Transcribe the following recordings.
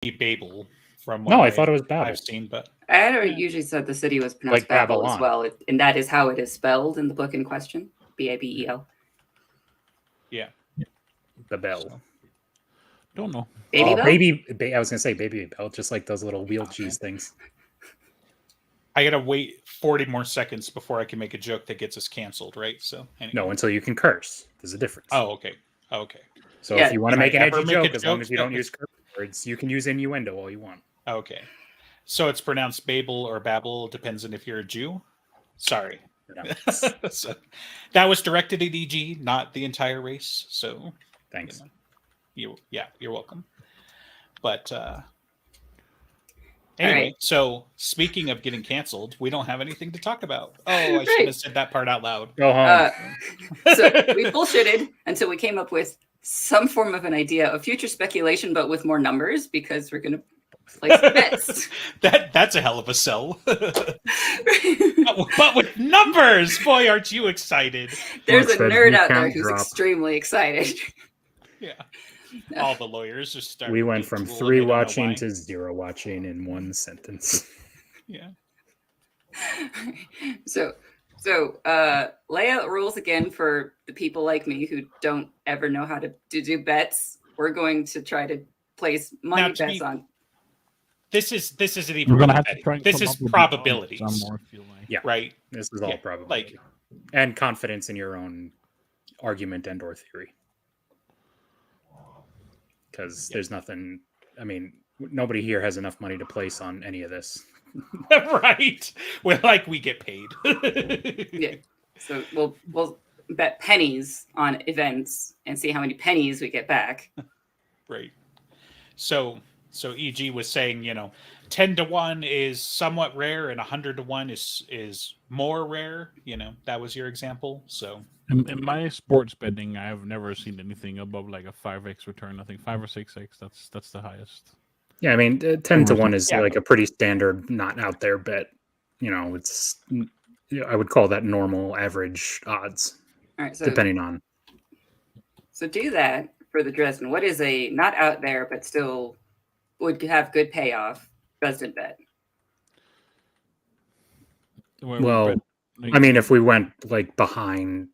Babel from what No, I thought it was Babel. I've seen, but I had usually said the city was pronounced Like Babel as Babylon. well, and that is how it is spelled in the book in question. Babel. yeah. The bell. So, Don't know. Baby Bell? I was gonna say baby bell, just like those little wheel cheese things. I gotta wait 40 more seconds before I can make a joke that gets us canceled, right? So anyway. No, until you can curse. There's a difference. Oh, okay. Okay. So Yeah. if you want to Can make I an ever edgy make a joke, as long joke as you don't that use curse words, you can use innuendo all you want. Okay. So it's pronounced Babel or Babel, depends on if you're a Jew. Sorry. No. So, that was directed at EG, not the entire race. So Thanks. you're welcome. But anyway, right. so speaking of getting canceled, we don't have anything to talk about. Oh, I should Right. have said that part out loud. Go home. So we bullshitted until we came up with some form of an idea of future speculation, but with more numbers because we're going to place bets. That's a hell of a sell. But with numbers, boy, aren't you excited? There's a Once that nerd out there count who's drop. extremely excited. Yeah. All the lawyers just started. We went getting from drooled, 3 they don't know watching why. to 0 watching in one sentence. Yeah. So layout rules again for the people like me who don't ever know how to do bets. We're going to try to place money Now, to bets be- on. This isn't even We're gonna have to betting. try. and This come is up with probabilities, some more, I feel like. Yeah. right? This is all Yeah, probability. And confidence in your own argument and or theory. Because there's nothing, I mean, nobody here has enough money to place on any of this. Right. We get paid. Yeah. So we'll bet pennies on events and see how many pennies we get back. Right. So EG was saying, 10 to 1 is somewhat rare and 100 to 1 is more rare. That was your example. So In my sports betting, I have never seen anything above like a 5x return. I think 5 or 6x. That's the highest. Yeah, I mean, 10 to 1 is Yeah. like a pretty standard, not out there bet. It's, I would call that normal average odds, All right. So depending on. So do that for the Dresden. What is a not out there but still would have good payoff Dresden bet? Well, I mean, if we went like behind,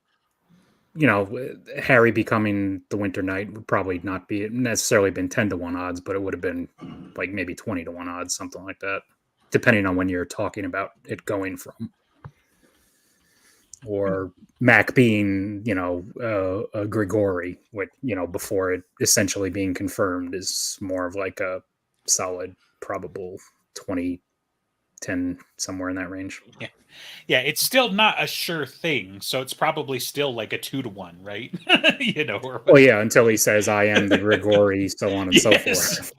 Harry becoming the Winter Knight would probably not be necessarily been 10 to 1 odds, but it would have been like maybe 20 to 1 odds, something like that, depending on when you're talking about it going from. Or Mac being, a Grigori, with, before it essentially being confirmed is more of like a solid, probable 20, 10, somewhere in that range. yeah, it's still not a sure thing. So it's probably still like a 2 to 1, right? Well, yeah, until he says, I am the Grigori, so on and so Yes. forth.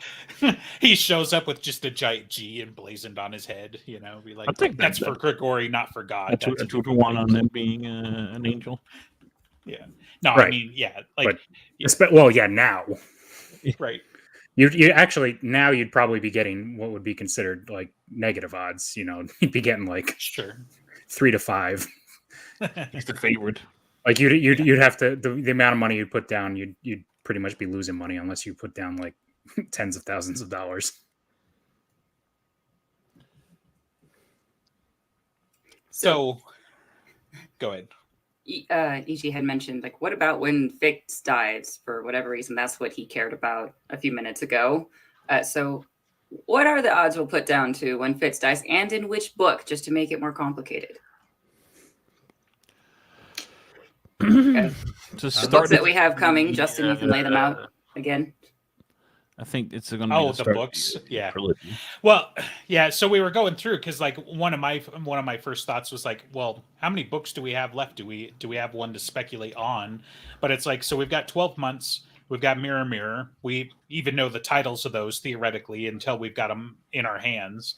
He shows up with just a giant G emblazoned on his head, be like, I think that's for Grigori, not for God. a 2 to 1 on them being an angel. Yeah. No, I Right. mean, yeah, Well, yeah, now. right. You actually, now you'd probably be getting what would be considered like negative odds. You'd be getting like Sure. 3 to 5. He's the favorite. Like you'd have to, the amount of money you put down, you'd pretty much be losing money unless you put down like tens of thousands of dollars. So go ahead. EG had mentioned, like, what about when Fix dies for whatever reason? That's what he cared about a few minutes ago. So what are the odds we'll put down to when Fitz dies, and in which book, just to make it more complicated? Okay. To The start books that we have coming, Justin, you can lay them out again. I think it's going to be Oh, the start books? of the Yeah. trilogy. Well, yeah. So we were going through because like one of my first thoughts was like, well, how many books do we have left? Do we have one to speculate on? But it's like, so we've got 12 months. We've got Mirror Mirror. We even know the titles of those theoretically until we've got them in our hands.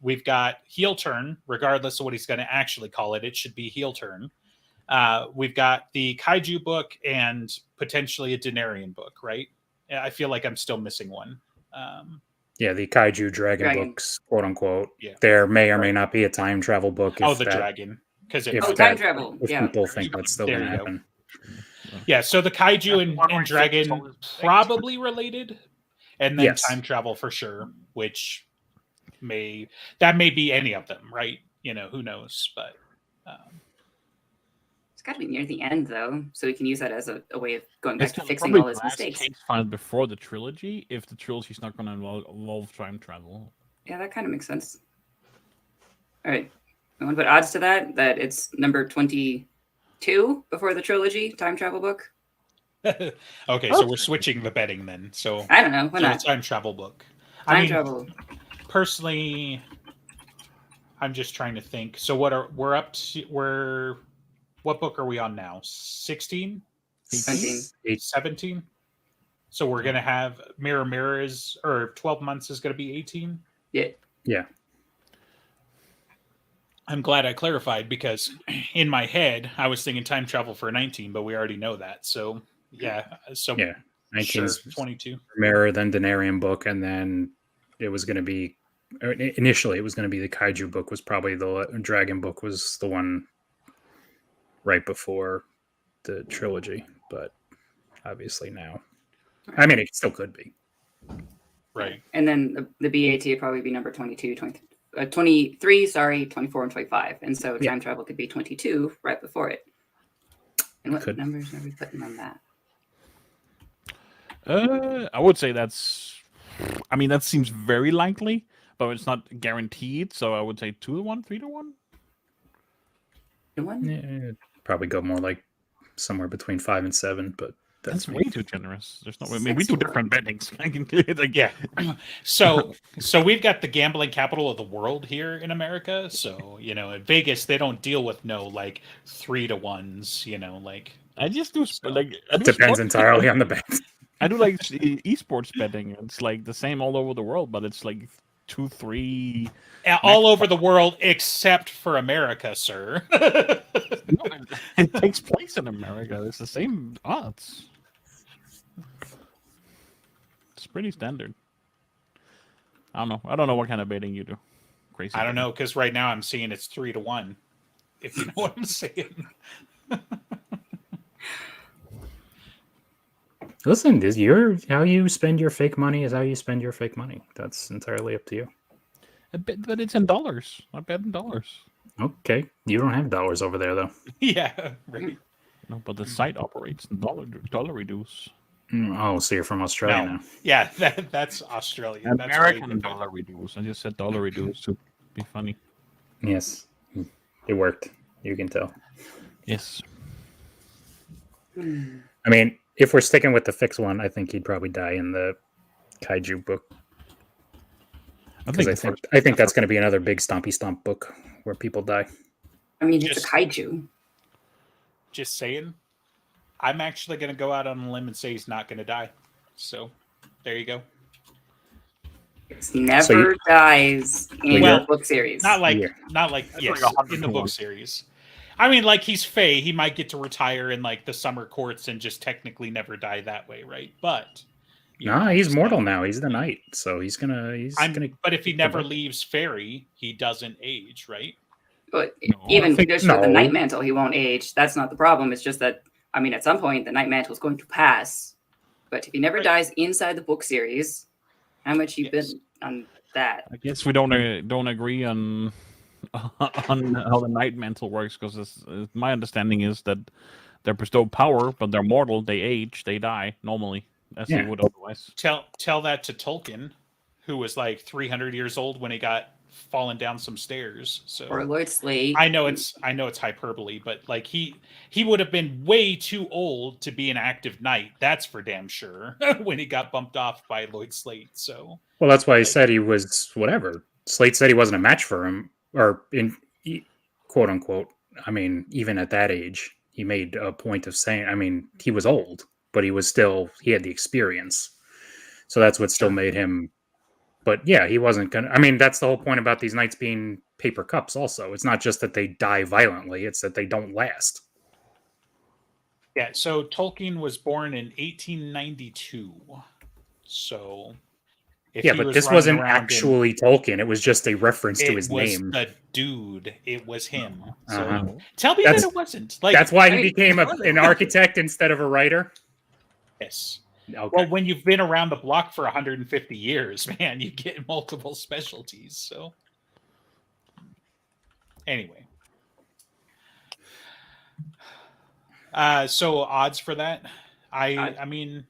We've got Heel Turn, regardless of what he's going to actually call it. It should be Heel Turn. We've got the Kaiju book and potentially a Denarian book, right? I feel like I'm still missing one. Yeah, the Kaiju Dragon Dragon. books, quote unquote. Yeah. There may or may not be a time travel book. The dragon. Because if Oh, that- time travel. if Yeah. people think that's still There going to you go. happen. Yeah, so the Kaiju and Dragon probably related. and then Yes. time travel for sure, which may be any of them, right? You know, who knows? But It's got to be near the end though, so we can use that as a way of going back It's to gonna fixing probably all his the last mistakes. case file before the trilogy, if the trilogy's not going to involve time travel. Yeah, that kind of makes sense. All right, I want to put odds to that. That it's number 22 before the trilogy time travel book. okay, so we're switching the betting then. So I don't know. Why so not? the time travel book. Time I mean, travel. personally, I'm just trying to think. So what book are we on now? 16? 17. 17? So we're gonna have Mirror is, or 12 months is gonna be 18. Yeah. Yeah. I'm glad I clarified, because in my head I was thinking time travel for 19, but we already know that. So yeah. So Yeah. sure, 19's 22. Mirror, then Denarian book, and then it was going to be initially it was going to be the Kaiju book. Was probably the Dragon book was the one right before the trilogy, but obviously now, I mean, it still could be. Right. And then the BAT would probably be number 22, 23, 24, and 25. And so time travel could be 22 right before it. And what numbers are we putting on that? I would say that's. I mean, that seems very likely, but it's not guaranteed. So I would say 2-1, 3-1. Yeah, probably go more like somewhere between 5 and 7, but That's way too generous. There's no. I mean, we do different bettings. I can like, Yeah. So we've got the gambling capital of the world here in America. So, you know, in Vegas, they don't deal with like 3-1s, you know, like. I just do like. I do depends sports entirely betting. on the bet. I do like esports betting. It's like the same all over the world, but it's like 2, 3. All over the world except for America, sir. No, it takes place in America. It's the same odds. It's pretty standard. I don't know what kind of betting you do. Crazy. I don't know, because right now I'm seeing it's 3-1. If you know what I'm saying. Listen, how you spend your fake money is how you spend your fake money. That's entirely up to you. But it's in dollars. I bet in dollars. Okay, you don't have dollars over there though. Yeah, right. No, but the site operates in dollar reduce. Oh, so you're from Australia No. now. Yeah, that's Australia. American dollar reduce. I just said dollar reduce to be funny. Yes, it worked. You can tell. Yes. I mean, if we're sticking with the fixed one, I think he'd probably die in the Kaiju book. Because I think that's going to be another big stompy stomp book where people die. I mean, it's a kaiju. Just saying. I'm actually going to go out on a limb and say he's not going to die. So, there you go. It never dies in the book series. Not like That's yes, like in the 100-1. book series. I mean, like, he's Fae. He might get to retire in like the summer courts and just technically never die that way, right? But He's mortal now. He's the knight, so he's gonna. But if he never leaves Fairy, he doesn't age, right? But No, even I think- just with the no. Night Mantle, he won't age. That's not the problem. It's just that, I mean, at some point, the Night Mantle is going to pass. But if he never Right. dies inside the book series, how much you Yes. been on that? I guess we don't agree on how the Night Mantle works, because my understanding is that they're bestowed power, but they're mortal. They age, they die normally, as they would otherwise. Tell that to Tolkien, who was like 300 years old when he got fallen down some stairs. So Or Lloyd Slate. I know it's hyperbole, but like he would have been way too old to be an active knight. That's for damn sure. When he got bumped off by Lloyd Slate. So Well, that's why he said he was whatever. Slate said he wasn't a match for him, or quote unquote. I mean, even at that age, he made a point of saying. I mean, he was old, but he had the experience. So that's what still made him. But yeah, he wasn't gonna. I mean, that's the whole point about these knights being paper cups. Also, it's not just that they die violently; it's that they don't last. yeah, so Tolkien was born in 1892. So if Yeah, he but was this running wasn't around actually Tolkien. It was just a reference to it his was name. the dude. It was him. So Uh-huh. tell me That's- that it wasn't. Like That's why I he mean, became an architect instead of a writer. yes. Okay. Well, when you've been around the block for 150 years, man, you get multiple specialties. So, anyway, so odds for that, I mean,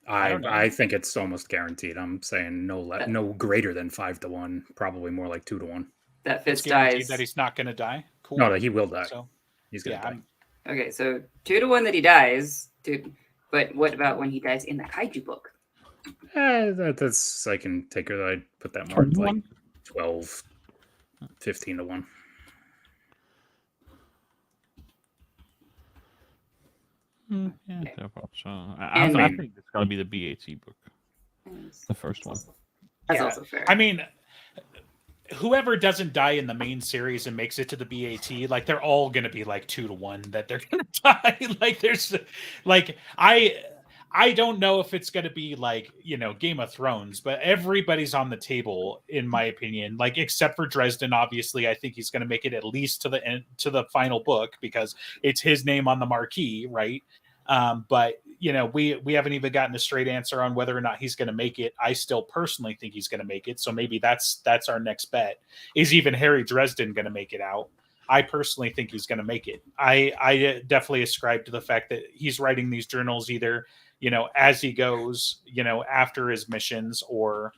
I don't know. I think it's almost guaranteed. I'm saying no greater than 5-1, probably more like 2-1. That it's Fitz guaranteed dies. that he's not going to die. Cool. No, he will die. So, He's gonna die. Okay, so 2-1 that he dies. But what about when he dies in the kaiju book? That's I can take it. I put that more like 12, 15-1. Yeah, thereabouts. I And- think it's gonna be the BAT book, the first one. That's Yeah. also fair. I mean, whoever doesn't die in the main series and makes it to the BAT, like they're all gonna be like 2-1 that they're gonna die. Like there's, like I don't know if it's gonna be like Game of Thrones, but everybody's on the table in my opinion. Like except for Dresden, obviously, I think he's gonna make it at least to the end, to the final book because it's his name on the marquee, right? But we haven't even gotten a straight answer on whether or not he's going to make it. I still personally think he's going to make it, so maybe that's our next bet. Is even Harry Dresden going to make it out? I personally think he's going to make it. I definitely ascribe to the fact that he's writing these journals either as he goes, after his missions, or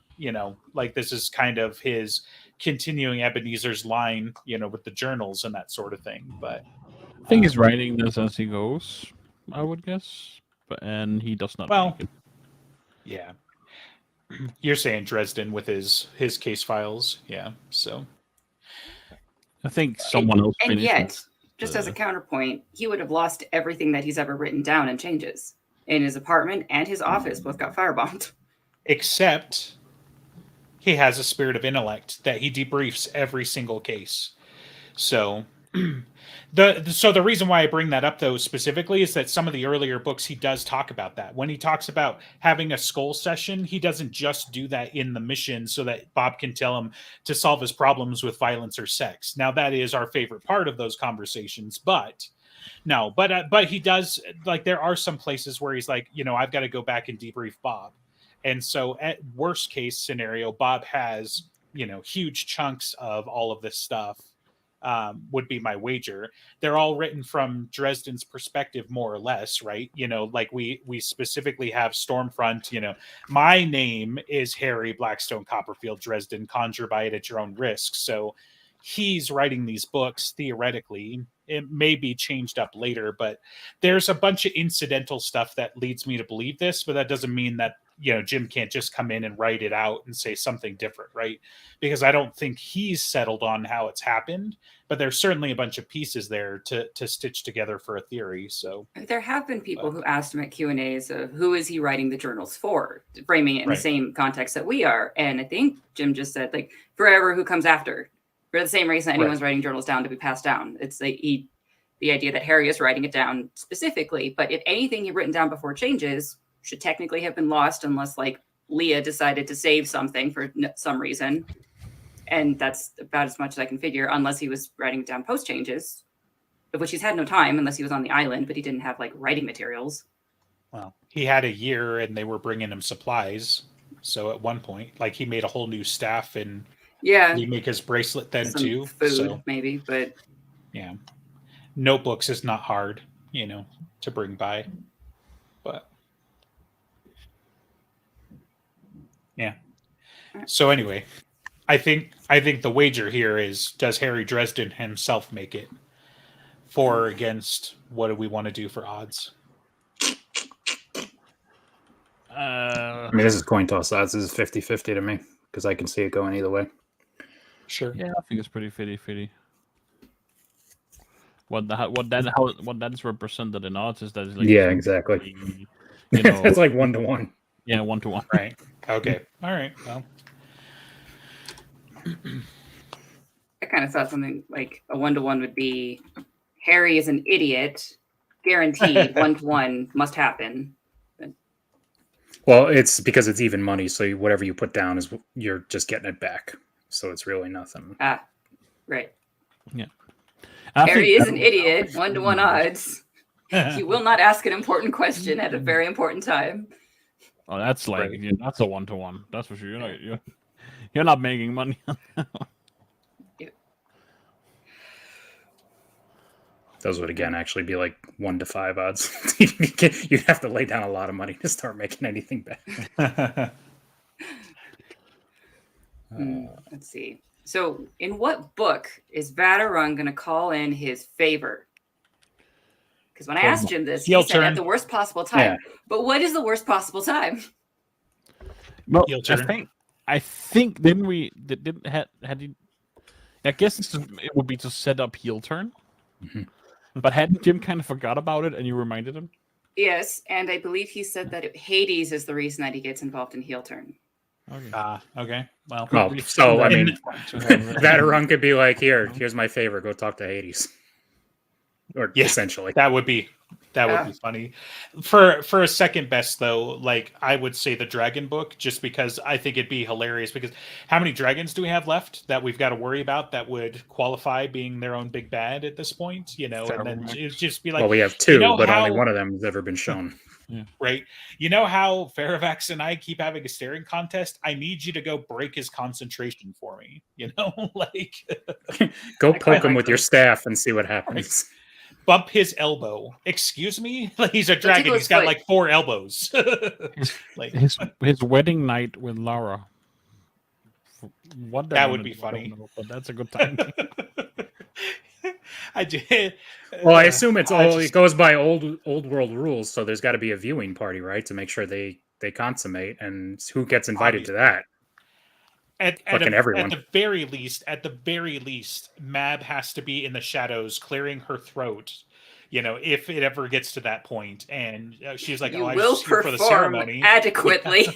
like this is kind of his continuing Ebenezer's line, with the journals and that sort of thing. But I think he's writing this as he goes, I would guess, and he does not. Well, make it. yeah, you're saying Dresden with his case files, yeah. So I think someone else. And finished yet, it. just as a counterpoint, he would have lost everything that he's ever written down in changes. In his apartment and his office both got firebombed. except he has a spirit of intellect that he debriefs every single case. So the reason why I bring that up though specifically is that some of the earlier books he does talk about that. When he talks about having a skull session, he doesn't just do that in the mission so that Bob can tell him to solve his problems with violence or sex. Now that is our favorite part of those conversations, but he does, like, there are some places where he's like, I've got to go back and debrief Bob. And so at worst case scenario, Bob has, huge chunks of all of this stuff, would be my wager. They're all written from Dresden's perspective, more or less, right? Like we specifically have Stormfront, my name is Harry Blackstone Copperfield Dresden, conjure by it at your own risk. So he's writing these books theoretically. It may be changed up later, but there's a bunch of incidental stuff that leads me to believe this, but that doesn't mean that, Jim can't just come in and write it out and say something different, right? Because I don't think he's settled on how it's happened, but there's certainly a bunch of pieces there to stitch together for a theory. So There have been people who asked him at Q&As of who is he writing the journals for, framing it in the same context that we are. And I think Jim just said, like, forever who comes after, for the same reason anyone's writing journals down to be passed down. It's the idea that Harry is writing it down specifically, but if anything he'd written down before changes should technically have been lost unless, like, Leah decided to save something for some reason. And that's about as much as I can figure, unless he was writing it down post changes, of which he's had no time unless he was on the island, but he didn't have, like, writing materials. Well, he had a year and they were bringing him supplies. So at one point, like, he made a whole new staff, and he make his bracelet then some too. food, So maybe, but yeah, notebooks is not hard, to bring by, but yeah. So anyway, I think the wager here is, does Harry Dresden himself make it? For or against? What do we want to do for odds? I mean, this is coin toss odds. This is 50-50 to me because I can see it going either way. Sure. Yeah, I think it's pretty fitty. What that is represented in odds is that it's like, Yeah, exactly. It's like 1-1. Yeah, 1-1. Right. Okay. All right. Well, I kind of thought something like a 1-1 would be Harry is an idiot, guaranteed 1-1 must happen. Well, it's because it's even money, so whatever you put down is you're just getting it back. So it's really nothing. Right. Yeah. Harry is an idiot, 1-1 odds. He will not ask an important question at a very important time. Oh, that's like Right. that's a 1-to-1. That's for sure. You're not making money. Those would again actually be like 1 to 5 odds. You'd have to lay down a lot of money to start making anything back. Let's see. So, in what book is Vadarung going to call in his favor? Because when I asked him this, he Heel said turn. at the worst possible time. Yeah. But what is the worst possible time? Well, Heel I turn. think didn't we didn't had he? I guess it would be to set up heel turn. Mhm. But hadn't Jim kind of forgot about it, and you reminded him? Yes, and I believe he said that Hades is the reason that he gets involved in heel turn. Okay. Okay. Well, Well, We so I send mean, that- Vadarung could be like, here's my favor, go talk to Hades, or Yeah. essentially. that would be funny. For a second best though, like I would say the Dragon Book, just because I think it'd be hilarious. Because how many dragons do we have left that we've got to worry about that would qualify being their own big bad at this point? You know, Fair and then point. it'd just be like, Well, we have 2, know but only how- one of them has ever been shown. right? You know how Faravax and I keep having a staring contest? I need you to go break his concentration for me. You know, like Go I poke quite him like with your those. staff and see what happens. bump his elbow. Excuse me? Like he's a dragon. tickle He's his got foot. like 4 elbows. like his wedding night with Lara. What That would moment, be I don't funny. know, but that's a good time. I did. Well, I assume it's I all just- it goes by old world rules, so there's got to be a viewing party, right, to make sure they consummate, and who gets invited to that? at fucking everyone. At the very least, Mab has to be in the shadows, clearing her throat. You know, if it ever gets to that point, and she's like, You "Oh, I'm will just here for the perform ceremony." adequately.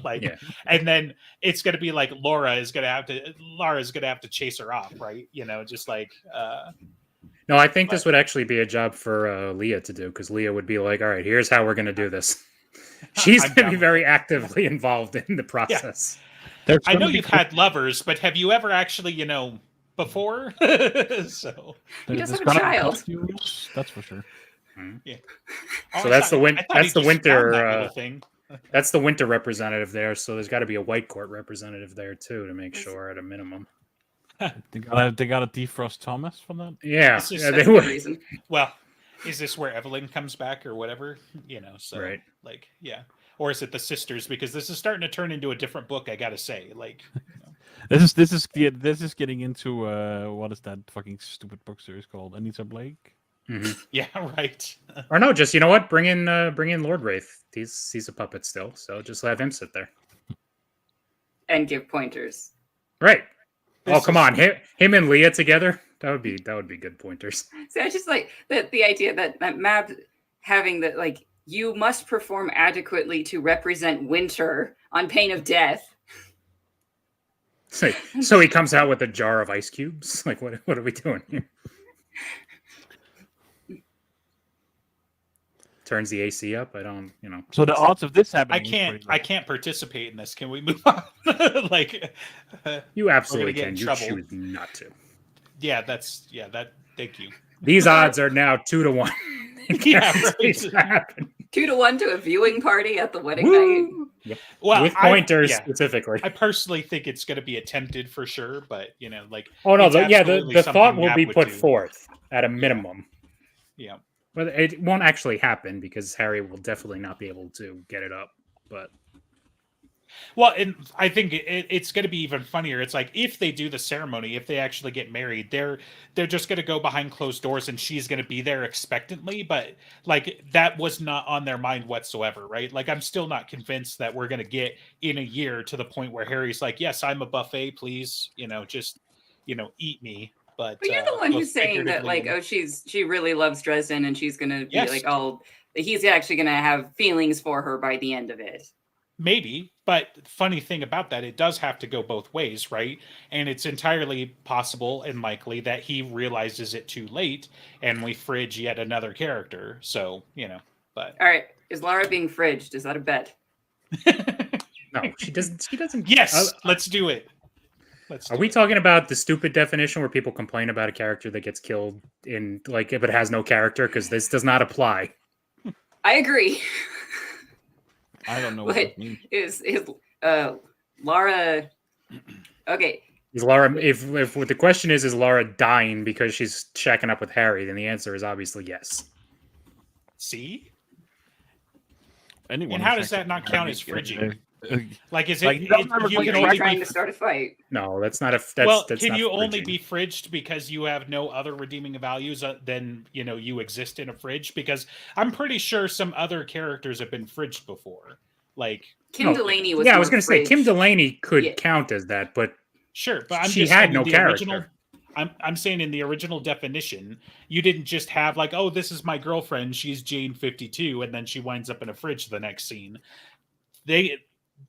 Like, Yeah. and then it's gonna be like Lara's gonna have to chase her off, right? You know, just like No, I think this would actually be a job for Leah to do, because Leah would be like, "All right, here's how we're going to do this." She's I'm going to down be with very actively involved in the process. There's I know gonna be you've had lovers, but have you ever actually, before? So He there's does have a gonna be child. costumes, that's for sure. So that's the I thought that's he the just winter, found that little thing. That's the winter representative there. So there's got to be a white court representative there too, to make sure at a minimum. They got a defrost Thomas for that. Yeah, This is yeah, such they Good would. reason. Well, is this where Evelyn comes back or whatever? So Right. like, yeah. Or is it the sisters? Because this is starting to turn into a different book, I gotta say. Like, This is getting into what is that fucking stupid book series called? Anita Blake. Mhm. yeah, right. Or no, just what? Bring in Lord Wraith. He's a puppet still, so just have him sit there. And give pointers. Right. This Come is- on, him and Leah together. That would be good pointers. See, I just like the idea that Mab having that, like, you must perform adequately to represent winter on pain of death. So he comes out with a jar of ice cubes. Like, what are we doing here? Turns the AC up. I don't. So the odds of this happening. is pretty I low. can't participate in this. Can we move on? Like, You absolutely get can. in You trouble. choose not to. thank you. These odds are now 2 to 1. Yeah, It's right. happened. 2-1 to a viewing party at the wedding night. Woo! Well, With pointers yeah. specifically. I personally think it's going to be attempted for sure, but like, Oh no! it's The absolutely thought something will Mab be would put do. forth at a minimum. Yeah. But it won't actually happen because Harry will definitely not be able to get it up. But Well, and I think it's going to be even funnier. It's like if they do the ceremony, if they actually get married, they're just going to go behind closed doors, and she's going to be there expectantly. But like that was not on their mind whatsoever, right? Like I'm still not convinced that we're going to get in a year to the point where Harry's like, "Yes, I'm a buffet, please. Just eat me." But But you're the one both who's saying that, like, figuratively and- she really loves Dresden and she's gonna be Yes. like, he's actually gonna have feelings for her by the end of it. Maybe, but funny thing about that, it does have to go both ways, right? And it's entirely possible and likely that he realizes it too late and we fridge yet another character. So, but All right, is Lara being fridged? Is that a bet? no, she doesn't. She doesn't. yes, let's do it. Are we talking about the stupid definition where people complain about a character that gets killed in like if it has no character? Because this does not apply. I agree. I don't know what But that means. is Laura okay? Is Laura? If what the question is Laura dying because she's shacking up with Harry? Then the answer is obviously yes. See? Anyone And who how does checks that not up count on as Harry, fridging? uh, Like, is it? Like, that's not a you quick can Are only you trying be to start a fight? No, that's not a. well. That's Can not you only fridging. be fridged because you have no other redeeming values than you exist in a fridge? Because I'm pretty sure some other characters have been fridged before. Like, Kim No, Delaney was. Yeah, I more was going to say Kim fridged. Delaney could Yeah. count as that, but sure, but I'm she just had saying no the character. original. I'm saying in the original definition, you didn't just have like, oh, this is my girlfriend, she's Jane 52, and then she winds up in a fridge the next scene. They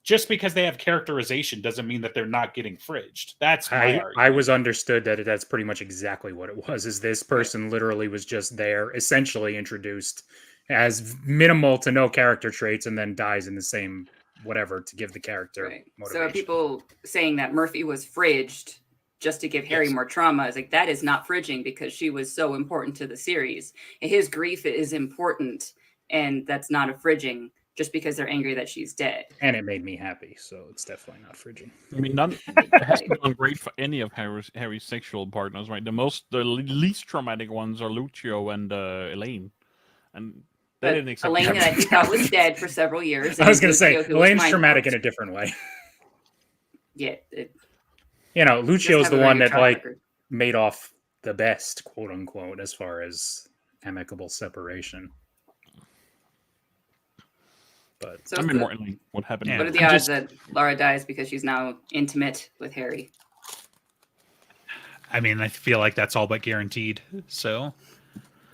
just because they have characterization doesn't mean that they're not getting fridged. That's my I argument. was understood that that's pretty much exactly what it was. Is this person literally was just there, essentially introduced, has minimal to no character traits, and then dies in the same whatever to give the character Right. So motivation. are people saying that Murphy was fridged just to give Harry Yes. more trauma? It's like that is not fridging because she was so important to the series. His grief is important, and that's not a fridging just because they're angry that she's dead. And it made me happy, so it's definitely not fridging. I mean, it hasn't gone great for any of Harry's sexual partners, right? The least traumatic ones are Lucio and Elaine, and they But didn't accept Elaine Harry. that he thought was dead for several years. I was going to say Lucio, who was Elaine's mind traumatic in fucked. a different way. Yeah, Lucio's just have the a very one good that track like record. made off the best, quote unquote, as far as amicable separation. But So I mean, more like what happened. Yeah. what are the I'm odds just- that Laura dies because she's now intimate with Harry? I mean, I feel like that's all but guaranteed. So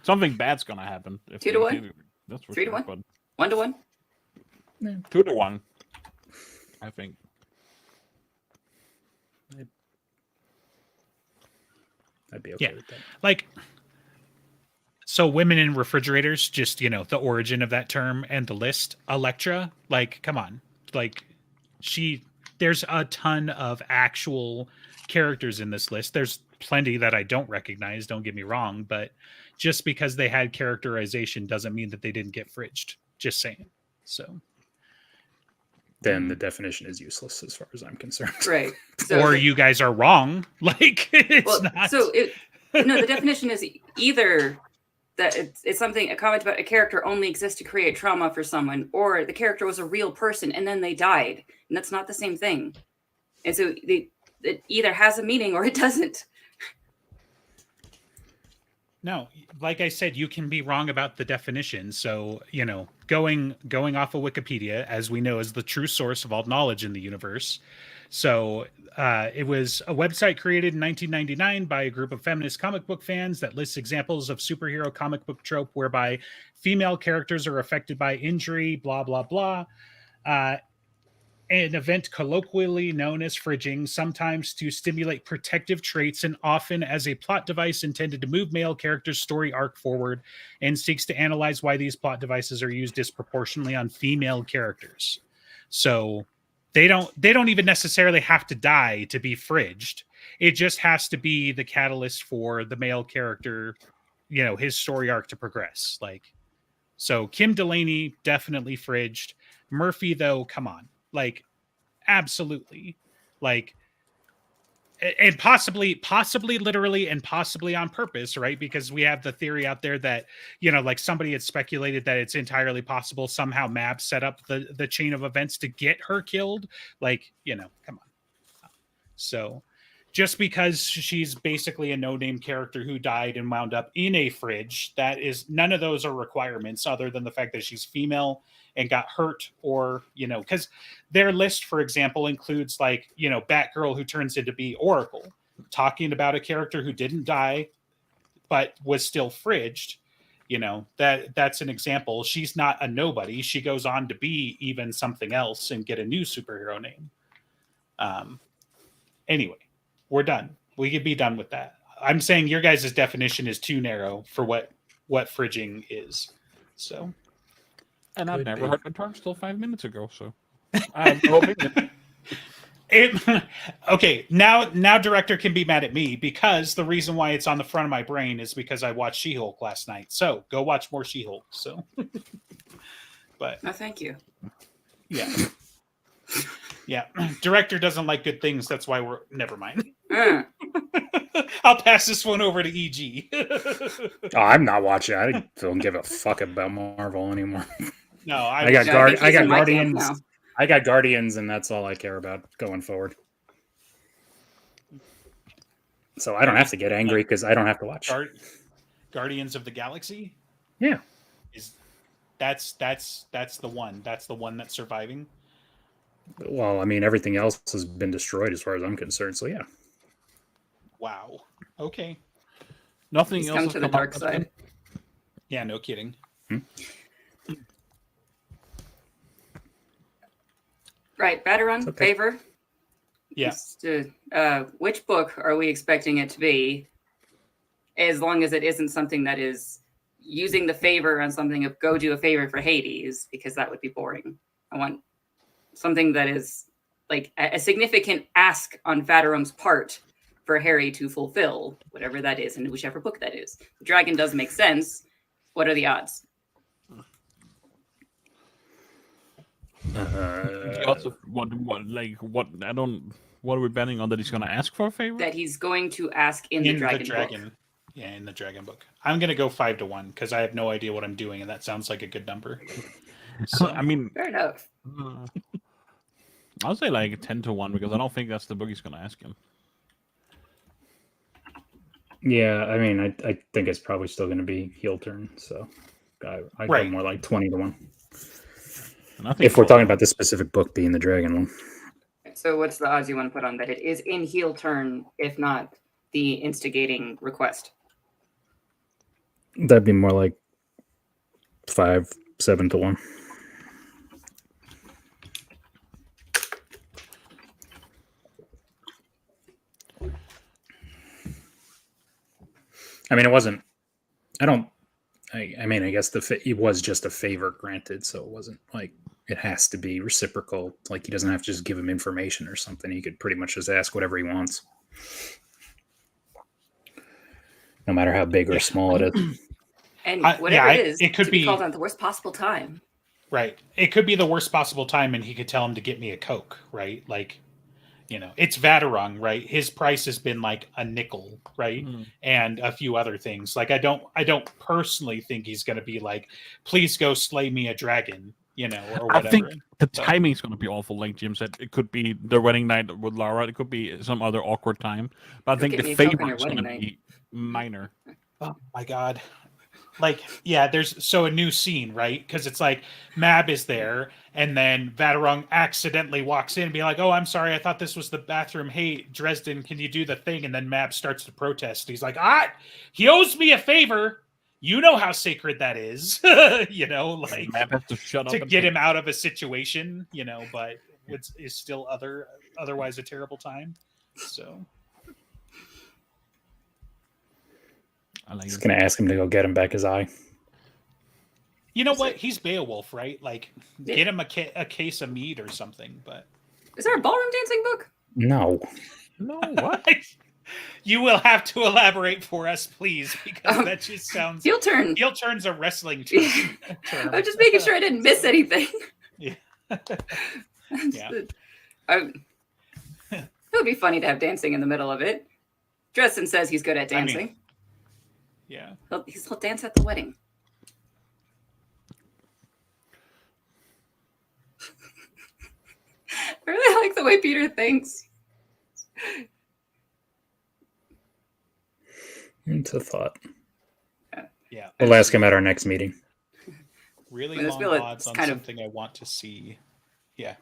Something bad's gonna happen. If 2 to they 1? do- That's for 3 to sure. 1? But 1-1? 2 to 1, I think. I'd be okay Yeah. with that. like so women in refrigerators, just the origin of that term and the list. Electra, like, come on, like there's a ton of actual characters in this list. There's plenty that I don't recognize, don't get me wrong, but just because they had characterization doesn't mean that they didn't get fridged. Just saying. So Then the definition is useless as far as I'm concerned. Right. So or you guys are wrong. Like, it's well, not. so the definition is either that it's something, a comment about a character only exists to create trauma for someone, or the character was a real person and then they died, and that's not the same thing. And so it either has a meaning or it doesn't. No, like I said, you can be wrong about the definition. So, going off of Wikipedia, as we know, is the true source of all knowledge in the universe. So, it was a website created in 1999 by a group of feminist comic book fans that lists examples of superhero comic book trope whereby female characters are affected by injury, blah, blah, blah. An event colloquially known as fridging, sometimes to stimulate protective traits and often as a plot device intended to move male characters' story arc forward, and seeks to analyze why these plot devices are used disproportionately on female characters. So they don't even necessarily have to die to be fridged. It just has to be the catalyst for the male character, his story arc to progress. Like, so Kim Delaney definitely fridged. Murphy, though, come on. Like, absolutely. Like, and possibly literally and possibly on purpose, right? Because we have the theory out there that, like somebody had speculated that it's entirely possible somehow Mab set up the chain of events to get her killed. Like, come on. So just because she's basically a no-name character who died and wound up in a fridge, that is, none of those are requirements other than the fact that she's female and got hurt, or because their list, for example, includes like Batgirl who turns into be Oracle, talking about a character who didn't die but was still fridged. That's an example. She's not a nobody. She goes on to be even something else and get a new superhero name. Anyway, we're done. We could be done with that. I'm saying your guys' definition is too narrow for what fridging is. So. And I've Could never be. heard the term till 5 minutes ago, so I have no opinion. Okay, now director can be mad at me because the reason why it's on the front of my brain is because I watched She-Hulk last night. So go watch more She-Hulk. So, but No, thank you. Yeah. Yeah. Director doesn't like good things. That's why we're never mind. I'll pass this one over to EG. Oh, I'm not watching. I don't give a fuck about Marvel anymore. No, I got No, I think I he's got in my camp Guardians. now. I got Guardians, and that's all I care about going forward. So I don't have to get angry because I don't have to watch. Guardians of the Galaxy. Yeah. That's the one. That's the one that's surviving. Well, I mean, everything else has been destroyed as far as I'm concerned. So yeah. Wow. Okay. Nothing He's else come has to the come dark up. side. Yeah, no kidding. Right, Batarang, Okay. favor. Yeah. Just, which book are we expecting it to be? As long as it isn't something that is using the favor on something of go do a favor for Hades, because that would be boring. I want something that is like a significant ask on Batarang's part for Harry to fulfill, whatever that is, in whichever book that is. The dragon does make sense. What are the odds? He also, what I don't. What are we betting on, that he's going to ask for a favor? That he's going to ask in the dragon book. Yeah, in the dragon book. I'm gonna go 5-1 because I have no idea what I'm doing, and that sounds like a good number. So, I mean, Fair enough. I'll say like 10-1 because I don't think that's the book he's going to ask him. Yeah, I mean, I think it's probably still going to be heel turn. So I go Right. more like 20-1. And I think If we're talking about this specific book being the dragon one. So what's the odds you want to put on that it is in heel turn, if not the instigating request? That'd be more like 5-7-1. I mean, it wasn't. I don't. I mean, I guess it was just a favor granted, so it wasn't like it has to be reciprocal. Like he doesn't have to just give him information or something. He could pretty much just ask whatever he wants, no matter how big or small it is. And whatever it is, it could to be be called on at the worst possible time. Right. It could be the worst possible time, and he could tell him to get me a Coke, right? Like, you know, it's Vatarang, right? His price has been like a nickel, right? And a few other things. Like, I don't personally think he's going to be like, please go slay me a dragon, you know, or whatever. I think the timing's going to be awful. Like Jim said, it could be the wedding night with Lara. It could be some other awkward time. But I think get me the a Coke on favor your is going to wedding be minor. Oh my god. Like, yeah, there's so a new scene, right? Because it's like Mab is there, and then Vatarang accidentally walks in and be like, oh, I'm sorry, I thought this was the bathroom. Hey, Dresden, can you do the thing? And then Mab starts to protest. He's like, he owes me a favor. You know how sacred that is. You know, like Mab has to shut up to and get him out of a situation, you know, but it's still otherwise a terrible time. So I like He's it. gonna ask him to go get him back his eye. you know what? He's Beowulf, right? Like, get him a case of mead or something. But Is there a ballroom dancing book? No, No, what? you will have to elaborate for us, please, because that just sounds. Heel turn. Heel turn's a wrestling term. I'm just making sure I didn't miss anything. Yeah. Yeah. It would be funny to have dancing in the middle of it. Dresden says he's good at I mean, dancing. Yeah. He'll dance at the wedding. I really like the way Peter thinks. it's a thought. Yeah. We'll ask him at our next meeting. Really I long feel like odds it's on kind of- something I want to see. Yeah.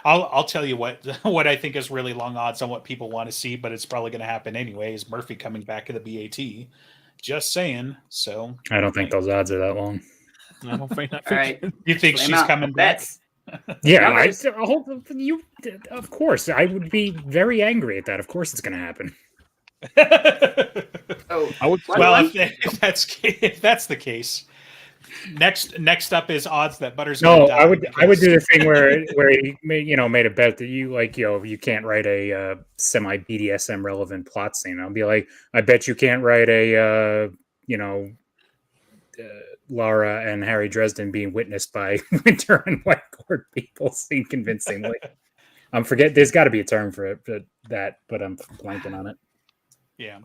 I'll tell you what I think is really long odds on what people want to see, but it's probably going to happen anyway, is Murphy coming back to the BAT. Just saying. So I don't think those odds are that long. I don't think. All right. you think Flame she's out. coming back? Bets. Yeah, Numbers. of course. I would be very angry at that. Of course, it's going to happen. Oh, I would. What? Well, if that's the case, next up is odds that Butter's gonna No, die I would because- do the thing where he made a bet that you can't write a semi BDSM relevant plot scene. I'll be like, I bet you can't write a Laura and Harry Dresden being witnessed by Winter and White Court people seen convincingly. I'm forget. There's got to be a term for it, but I'm blanking on it. Yeah.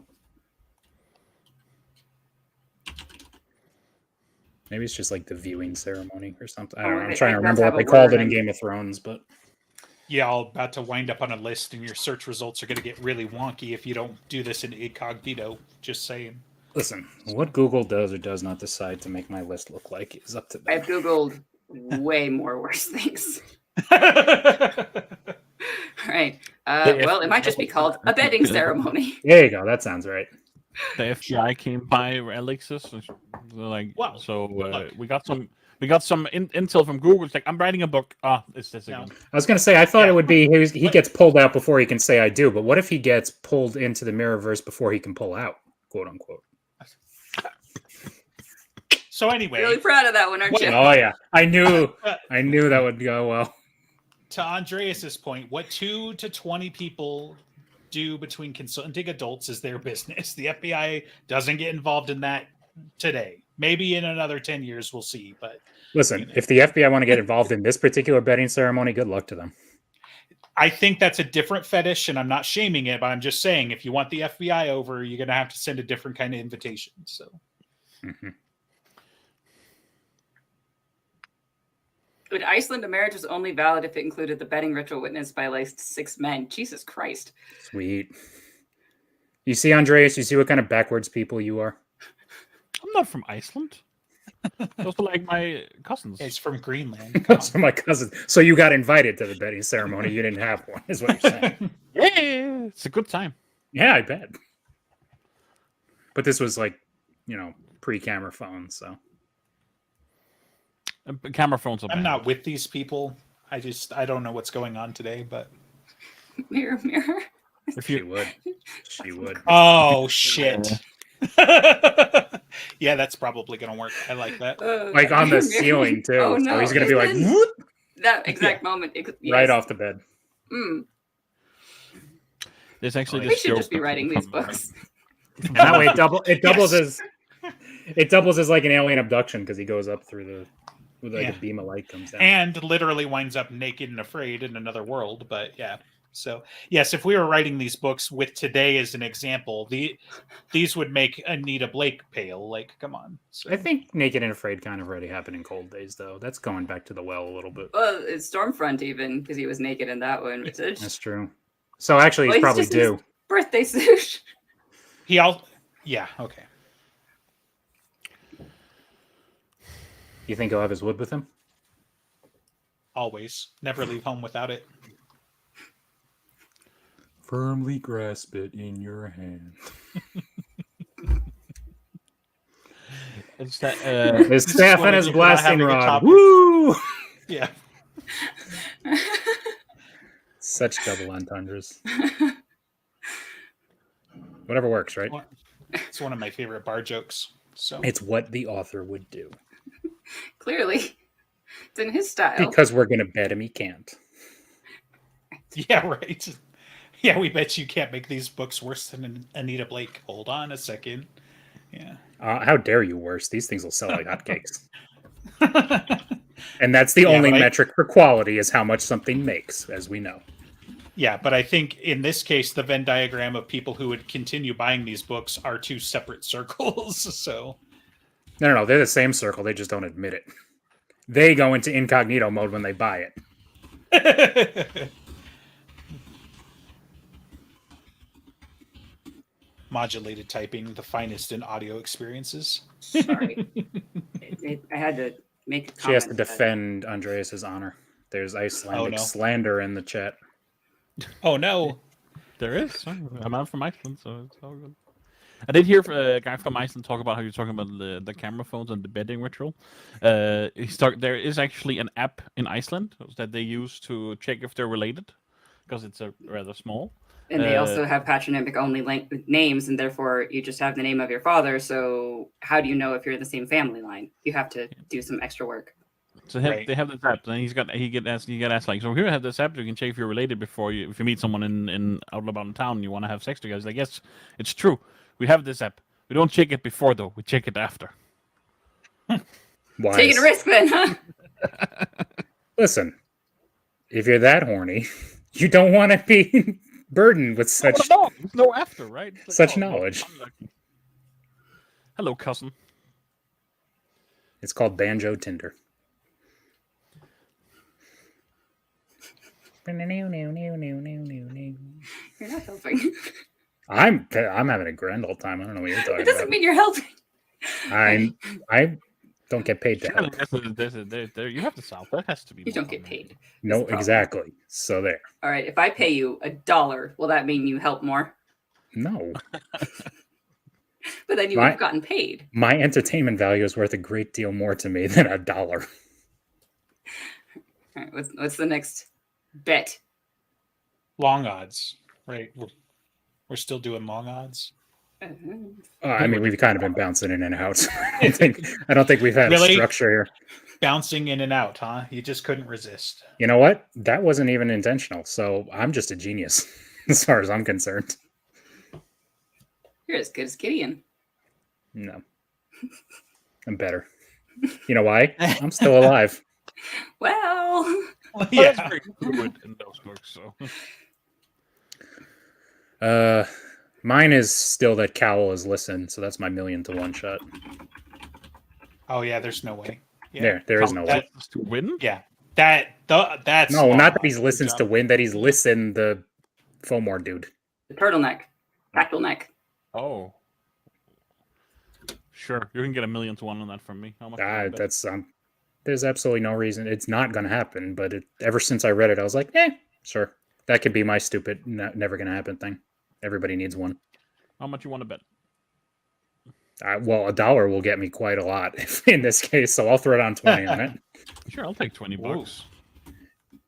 Maybe it's just like the viewing ceremony or something. I Oh, don't know. I'm it- trying it to does remember have what a they called word it in in- Game of Thrones, but Yeah, I'll about to wind up on a list, and your search results are going to get really wonky if you don't do this in incognito. Just saying. listen, what Google does or does not decide to make my list look like is up to them. I've Googled way more worse things. All right. Well, it might just be called a bedding ceremony. There you go. That sounds right. The FBI came by Alexis, so like, Wow. so Look. we got some intel from Google. It's like, I'm writing a book. Ah, it's this No. again. I was going to say, I thought Yeah. it would be he gets pulled out before he can say I do, but what if he gets pulled into the Mirrorverse before he can pull out, quote unquote? So anyway, Really proud of that one, aren't you? Oh yeah, I knew that would go well. to Andreas's point, what 2 to 20 people do between consulting adults is their business. The FBI doesn't get involved in that today. Maybe in another 10 years we'll see, but Listen, if the FBI want to get involved in this particular betting ceremony, good luck to them. I think that's a different fetish, and I'm not shaming it, but I'm just saying if you want the FBI over, you're going to have to send a different kind of invitation. So Mhm. But Iceland, a marriage was only valid if it included the bedding ritual witnessed by at least 6 men. Jesus Christ. Sweet. You see, Andreas, you see what kind of backwards people you are? I'm not from Iceland. Those are like my cousins. it's from Greenland. Come Those are my cousins. So you got invited to the betting ceremony. You didn't have one, is what you're saying. on. Yeah, it's a good time. Yeah, I bet. But this was like, pre-camera phone, so. Camera phones are I'm bad. not with these people. I don't know what's going on today, but Mirror, mirror. If She you would. She would. oh shit. Yeah, that's probably gonna work. I like that. Like on the mirror. ceiling, too. Oh, So no. he's going to be like, Isn't whoop, that exact moment. right off the bed. there's actually We this should just joke be writing these from- books. And that way it doubles Yes. as like an alien abduction because he goes up through with like Yeah. a beam of light comes down. And literally winds up naked and afraid in another world. But yeah. So yes, if we were writing these books with today as an example, these would make Anita Blake pale. Like, come on. So, I think Naked and Afraid kind of already happened in Cold Days, though. That's going back to the well a little bit. Well, it's Stormfront even because he was naked in that one. Which is That's true. So actually, Well, he's he's probably just in his- due. birthday suit. he all yeah, okay. You think he'll have his wood with him? Always. Never leave home without it. Firmly grasp it in your hand. It's that His is staff what and I his do when I'm blasting having a rod. topic. Woo! Yeah. Such double entendres. Whatever works, right? It's one of my favorite bar jokes. So It's what the author would do. Clearly, it's in his style. Because we're going to bet him he can't. yeah, right. Yeah, we bet you can't make these books worse than Anita Blake. Hold on a second. Yeah. How dare you worse? These things will sell like hotcakes. And that's the Yeah, only but metric for quality is how much something makes, as we know. Yeah, but I think in this case, the Venn diagram of people who would continue buying these books are two separate circles. So, No, they're the same circle. They just don't admit it. They go into incognito mode when they buy it. modulated typing, the finest in audio experiences. Sorry, I had to make. A She has to comment that- defend Andreas's honor. There's Icelandic no. slander in the chat. Oh no! there is. I'm not from Iceland, so it's all good. I did hear a guy from Iceland talk about how you're talking about the camera phones and the bedding ritual. There is actually an app in Iceland that they use to check if they're related, because it's a rather small. And they also have patronymic only names, and therefore you just have the name of your father. So how do you know if you're the same family line? You have to do some extra work. So Right. they have this app, and he get asked like, so here I have this app. You can check if you're related if you meet someone in out about in town and you want to have sex together. He's like, yes, it's true. We have this app. We don't check it before though. We check it after. Wise. Taking a risk then, huh? Listen, if you're that horny, you don't want to be burdened with such. No, there's no after, right? It's like, Such oh, well, knowledge. I'm lucky. Hello, cousin. It's called Banjo Tinder. You're not helping. I'm having a grand old time. I don't know what you're talking It doesn't about. mean you're helping. I don't get paid to Surely help. there, you have to solve. That has to be. You more don't get common. paid. No, problem. exactly. So there. All right, if I pay you $1, will that mean you help more? No, But then you would have gotten paid. my entertainment value is worth a great deal more to me than $1. All right, what's the next bet? Long odds, right? We're still doing long odds. I mean, we've kind of been bouncing in and out. I don't think we've had Really? a structure here. Bouncing in and out, huh? You just couldn't resist. You know what? That wasn't even intentional. So I'm just a genius, as far as I'm concerned. You're as good as Gideon. No, I'm better. You know why? I'm still alive. Well, Well, Yeah. that's very fluid in those books. So Mine is still that Cowl is listen, so that's my 1,000,000 to 1 shot. Oh yeah, there's no way. Yeah. There is no way. That's to win. Yeah. That's No, long not that odds. he Good listens job. to win, that he's listen the Fomor dude. the turtleneck, neck. Oh, sure. You can get 1,000,000 to 1 on that from me. How much? do you wanna bet? That's there's absolutely no reason it's not going to happen. But ever since I read it, I was like, sure, that could be my stupid never going to happen thing. Everybody needs one. How much you want to bet? Well, $1 will get me quite a lot in this case, so I'll throw down 20 on it. Sure, I'll take 20 Whoa. bucks.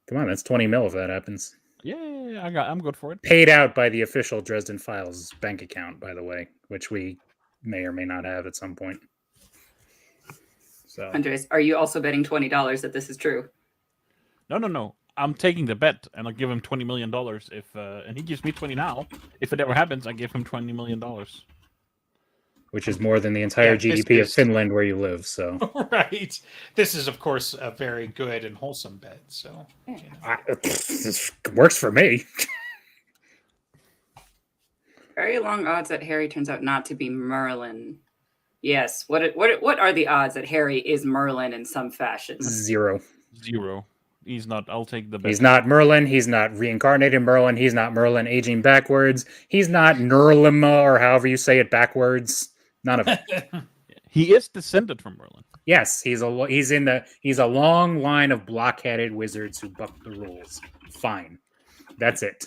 Come on, that's 20 mil if that happens. Yeah, I'm good for it. Paid out by the official Dresden Files bank account, by the way, which we may or may not have at some point. So Andres, are you also betting $20 that this is true? No. I'm taking the bet, and I'll give him $20 million if, and he gives me 20 now. If it ever happens, I give him $20 million. which is more than the entire Yeah, this GDP of is- Finland where you live. So Right. This is, of course, a very good and wholesome bet. So, you know. this works for me. Very long odds that Harry turns out not to be Merlin. Yes. What are the odds that Harry is Merlin in some fashion? 0. 0. He's not. I'll take the bet. He's not Merlin. He's not reincarnated Merlin. He's not Merlin aging backwards. He's not Nurlima or however you say it backwards. None of it. He is descended from Merlin. Yes, he's a long line of blockheaded wizards who buck the rules. Fine, that's it.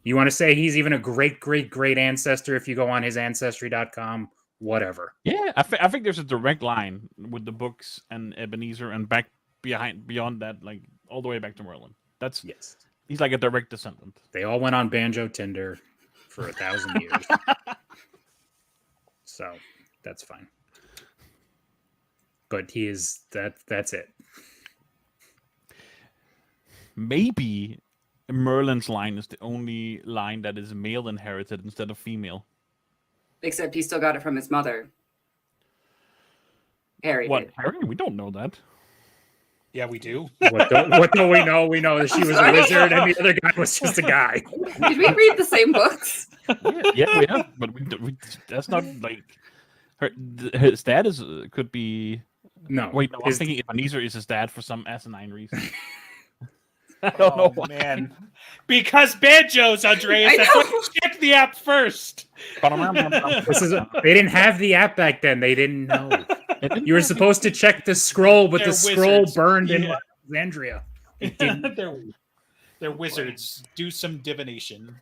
You want to say he's even a great ancestor if you go on his ancestry.com? Whatever. Yeah, I think there's a direct line with the books and Ebenezer and back beyond that, like all the way back to Merlin. That's Yes, he's like a direct descendant. they all went on Banjo Tinder for 1,000 years, so that's fine. But he is that's it. Maybe Merlin's line is the only line that is male inherited instead of female. Except he still got it from his mother. Harry What, did. Harry? We don't know that. Yeah, we do. What do we know? We know that she was a Sorry. wizard and the other guy was just a guy. Did we read the same books? Yeah, we have, but that's not like his dad is could be. No, Wait, no, I'm his- thinking Ebenezer is his dad for some asinine reason. I don't know Oh, why. man. Because banjos, Andreas. I That's why know. you check the app first. This is they didn't have the app back then. They didn't know. You were supposed to check the scroll, but They're the scroll wizards. burned in Yeah. Alexandria. It didn't. They're wizards. Do some divination.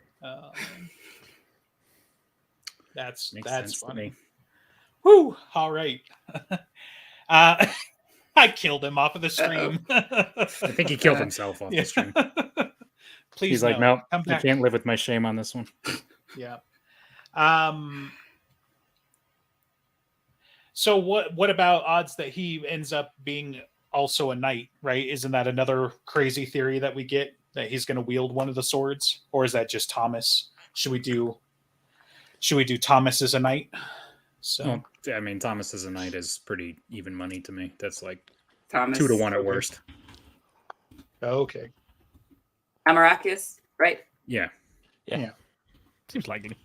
That's Makes sense to funny. me. Whew. All right. I killed him off of the stream. I think he killed himself off the stream. Please, He's like, no, come I back. can't live with my shame on this one. Yeah. So what about odds that he ends up being also a knight, right? Isn't that another crazy theory that we get, that he's going to wield one of the swords? Or is that just Thomas? Should we do Thomas as a knight? So Well, I mean, Thomas as a knight is pretty even money to me. That's like Thomas 2-1 at Okay. worst. okay. Amarakis, right? Yeah. Yeah. Seems likely.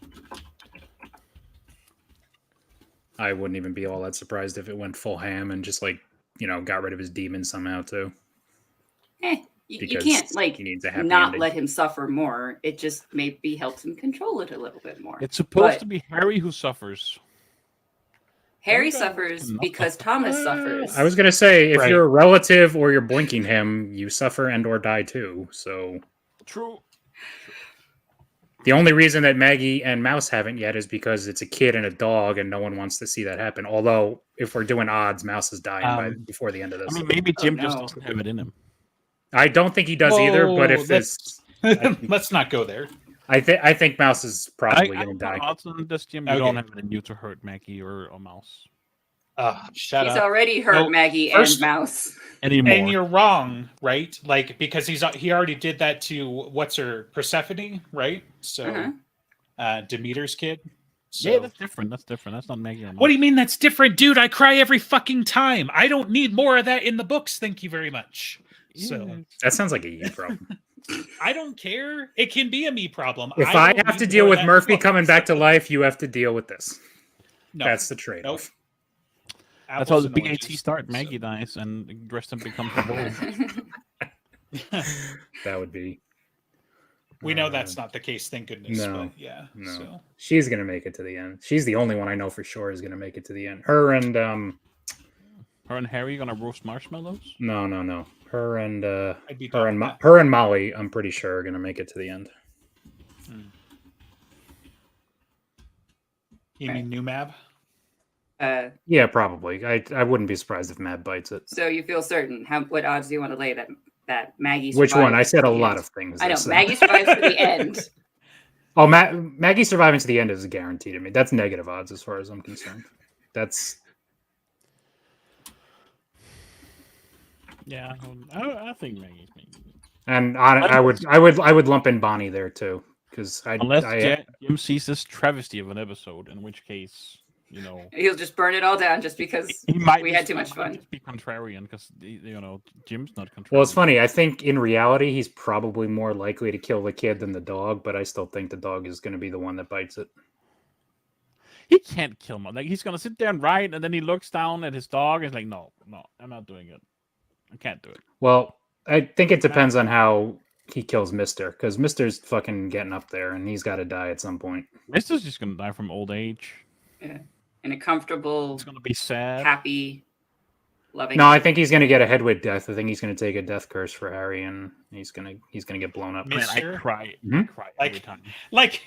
I wouldn't even be all that surprised if it went full ham and just like, got rid of his demon somehow too. You Because can't like he needs a happy not ending. let him suffer more. It just maybe helps him control it a little bit more. It's supposed But- to be Harry who suffers. Harry you guys suffers cannot because Thomas suffers. I was gonna say, if Right. you're a relative or you're blinking him, you suffer and or die too. So True. the only reason that Maggie and Mouse haven't yet is because it's a kid and a dog, and no one wants to see that happen. Although, if we're doing odds, Mouse is dying before the end of this. I mean, maybe Oh, Jim just no. doesn't have it in him. I don't think he does either. But Whoa, if this, let's not go there. I think Mouse is probably I going to die. odds on this, Jim. You Okay. don't have it in you to hurt Maggie or a mouse Shut He's up. already hurt No, Maggie first- and Mouse. anymore. And you're wrong, right? Like because he already did that to what's her Persephone, right? So Uh-huh. Demeter's kid. So. Yeah, that's different. That's different. That's not Maggie or mouse. What do you mean that's different, dude? I cry every fucking time. I don't need more of that in the books. Thank you very much. So Yeah. That sounds like a you problem. I don't care. It can be a me problem. If I don't have to need deal more of with that in Murphy the coming books. back to life, you have to deal with this. No, That's the trade-off. That's how apples the and big oranges. AT start. So- Maggie dies and Dresden becomes a bull. That would be. We know that's not the case, thank goodness. No, but yeah. no. So She's gonna make it to the end. She's the only one I know for sure is gonna make it to the end. Her and Her and Harry gonna roast marshmallows. no. Her and I'd be her down and with that. her and Molly, I'm pretty sure are gonna make it to the end. You mean new Mab? Yeah, probably. I wouldn't be surprised if Mad bites it. So you feel certain? What odds do you want to lay that Maggie? Which one? survives I said to a the lot end? of things. I know said. Maggie survives to the end. Oh, Maggie surviving to the end is a guarantee to me. That's negative odds as far as I'm concerned. That's Yeah, I think Maggie's maybe. and I would lump in Bonnie there too because Unless Jim sees this travesty of an episode, in which case, He'll just burn it all down just because he might we had too much fun. Just be contrarian because Jim's not contrarian. Well, it's funny. I think in reality, he's probably more likely to kill the kid than the dog, but I still think the dog is going to be the one that bites it. He can't kill him. Like he's gonna sit there and write, and then he looks down at his dog and is like, "No, I'm not doing it. I can't do it." Well, I think it depends on how he kills Mister, because Mister's fucking getting up there, and he's got to die at some point. Mister's just gonna die from old age. In a comfortable, It's gonna be sad. happy, loving. No, I think he's going to get a Hedwig death. I think he's going to take a death curse for Harry, and he's gonna get blown up. Man, Man, I Mister? cry. Mhm. I cry every Like- time. Like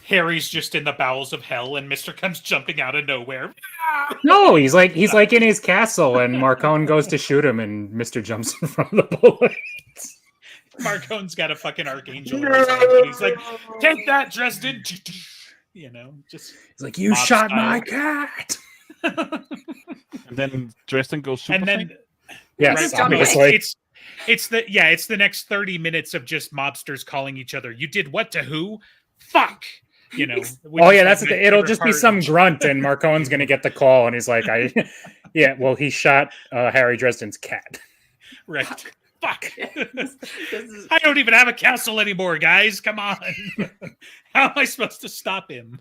Harry's just in the bowels of hell, and Mister comes jumping out of nowhere. No, he's like in his castle, and Marcone goes to shoot him, and Mister jumps in front of the bullet. Marcone's got a fucking archangel in his hand, and he's like, "Take that, Dresden!" Just He's like, "You Mob shot style. my cat." And then Dresden goes super and then Saiyan. Yes, Just John Wick. obviously. it's the next 30 minutes of just mobsters calling each other. You did what to who? Fuck. We Oh just yeah, that's had the, my it'll favorite just be part. some grunt, and Marcone's gonna get the call, and he's like, yeah, well, he shot Harry Dresden's cat. Right. Fuck. This is- I don't even have a castle anymore, guys. Come on. How am I supposed to stop him?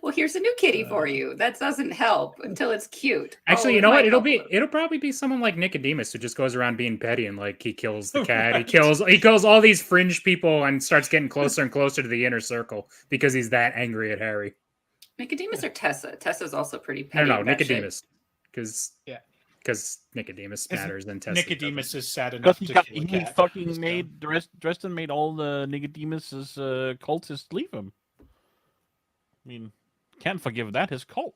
well, here's a new kitty for you. That doesn't help until it's cute. Actually, Oh, you it know what? might help a little. It'll probably be someone like Nicodemus who just goes around being petty and like he kills the cat, Right. he kills all these fringe people and starts getting closer and closer to the inner circle because he's that angry at Harry. Nicodemus or Tessa? Tessa's also pretty I petty. don't know, about shit. Nicodemus, because Yeah. Nicodemus Because matters than Tessa. Nicodemus is sad Because enough to kill a he cat. fucking Just made Dresden made all the Nicodemus's cultists leave him. I mean, can't forgive that. His cult.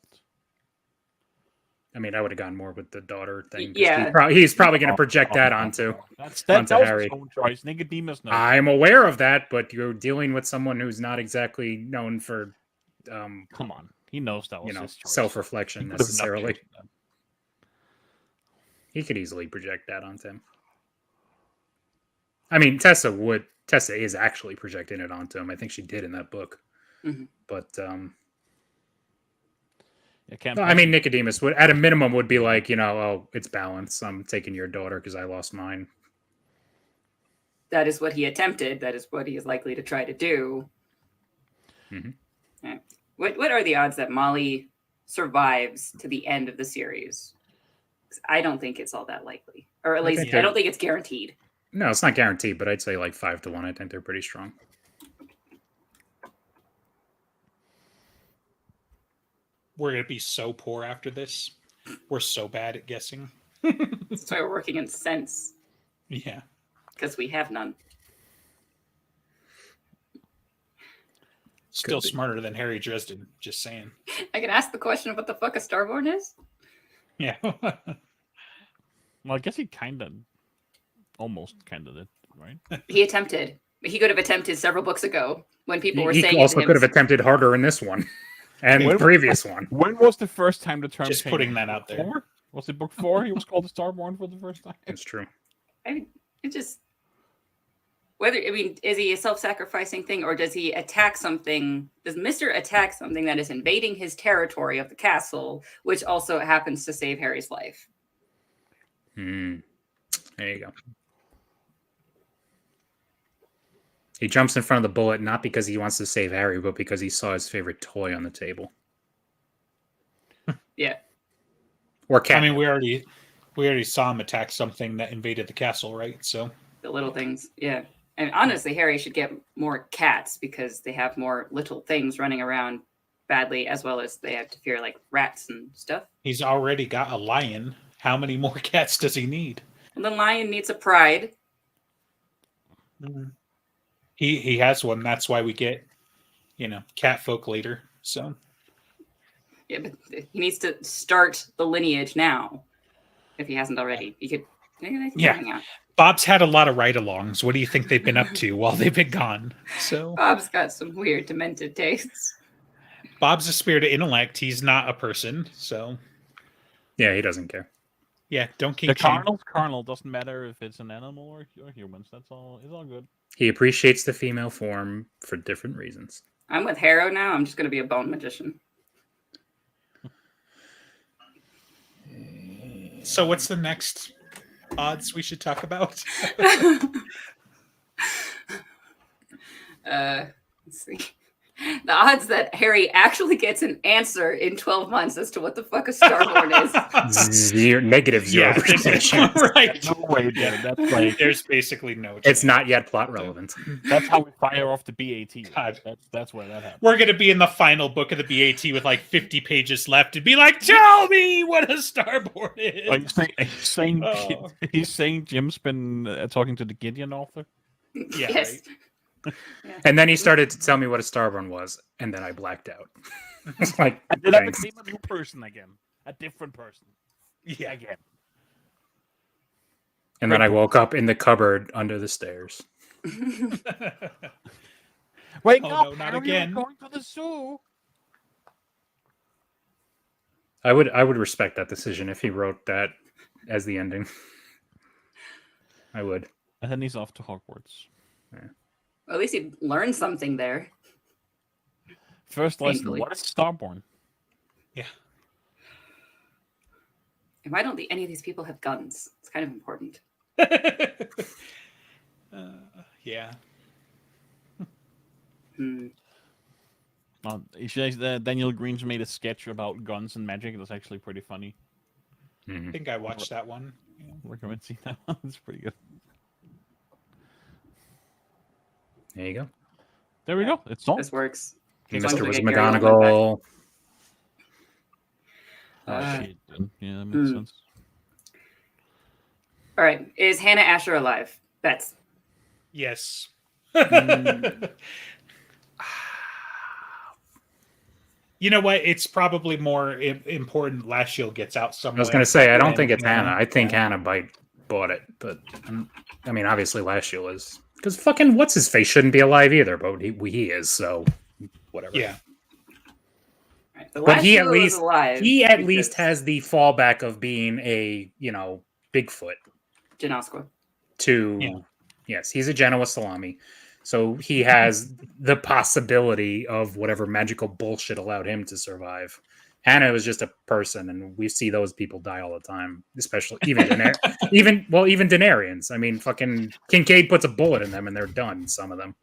I mean, I would have gone more with the daughter thing. 'cause Yeah. he's probably going to project that onto. That onto was Harry. his own choice. Nicodemus knows. I'm aware of that, but you're dealing with someone who's not exactly known for, Come on, he knows that was his choice. He self-reflection could have not necessarily. chosen that. He could easily project that onto him. I mean, Tessa is actually projecting it onto him. I think she did in that book. Mhm. But I can't. I mean, Nicodemus would, at a minimum, would be like, oh, it's balance. I'm taking your daughter because I lost mine. That is what he attempted. That is what he is likely to try to do. Mhm. Yeah. What are the odds that Molly survives to the end of the series? 'Cause I don't think it's all that likely, or at I least think I don't think it's guaranteed. No, it's not guaranteed, but I'd say like 5-1. I think they're pretty strong. We're gonna be so poor after this. We're so bad at guessing. That's why we're working in sense Yeah. because we have none. Still be. smarter than Harry Dresden, just saying. I can ask the question of what the fuck a Starborn is. Yeah. Well, I guess he almost kind of did, right? He attempted. He could have attempted several books ago when people were He saying also to him, could have attempted harder in this one and When- the previous one. When was the first time the term? Just came putting up? that out there. 4? Was it book 4? He was called the Starborn for the first time. It's true. it just is he a self-sacrificing thing, or does he attack something? Does Mister attack something that is invading his territory of the castle, which also happens to save Harry's life? There you go. He jumps in front of the bullet not because he wants to save Harry, but because he saw his favorite toy on the table. Yeah. Or cat. I mean, we already saw him attack something that invaded the castle, right? So The little things. Yeah. And honestly, Harry should get more cats because they have more little things running around badly, as well as they have to fear like rats and stuff. he's already got a lion. How many more cats does he need? And the lion needs a pride. He has one. That's why we get, cat folk later. So Yeah, but he needs to start the lineage now. If he hasn't already, he could. Yeah. Hang out. Bob's had a lot of ride-alongs. What do you think they've been up to while they've been gone? So Bob's got some weird, demented tastes. Bob's a spirit of intellect. He's not a person. So Yeah, he doesn't care. yeah, don't The kink shame. carnal's carnal. Doesn't matter if it's an animal or humans. That's all. It's all good. He appreciates the female form for different reasons. I'm with Harrow now. I'm just going to be a bone magician. So what's the next odds we should talk about? Let's see. The odds that Harry actually gets an answer in 12 months as to what the fuck a Starborn is. Negative 0%. Right. No way, dude. That's like There's basically no chance. It's not yet plot relevant. that's how we fire off the BAT. God. That's where that happens. We're gonna be in the final book of the BAT with like 50 pages left and be like, "Tell me what a starboard is." Like Oh. he's saying Jim's been talking to the Gideon author. Yeah, Yes. And then he started to tell me what a Starborn was, and then I blacked out. It's like, And then I thanks. became a new person again, a different person Yeah. again. And then I woke up in the cupboard under the stairs. Wake Oh, up! no, not Harry, again. we're going to the zoo. I would respect that decision if he wrote that as the ending. I would. And then he's off to Hogwarts. At least he learned something there. First lesson: Thankfully. what is Starborn? Yeah. And why don't any of these people have guns? It's kind of important. Yeah. Hmm. He says that Daniel Green's made a sketch about guns and magic. That's actually pretty funny. Mhm. I think I watched that one. Recommend seeing that one. It's pretty good. There you go. There we go. It's all. This works. Hey, As long as Mr. we was get Gary Oldman back. McGonagall. Uh, Shit, then. Yeah, that makes hmm. sense. All right. Is Hannah Asher alive? Bets. Yes. You know what? It's probably more important Lashiel gets out somewhere. I was going to say, I don't think it's than- Hannah. I think Hannah bought it. But, I mean, obviously Lashiel is. Because fucking what's-his-face shouldn't be alive either, but he is, so whatever. Yeah. All right. The But last he at Sheila is least- alive He at because least has the fallback of being a, Bigfoot Janoskwa. to... Yeah. Yes, he's a Genoa salami. So he has the possibility of whatever magical bullshit allowed him to survive. Hannah was just a person, and we see those people die all the time, especially even even Daenerys. I mean, fucking Kincaid puts a bullet in them, and they're done. Some of them.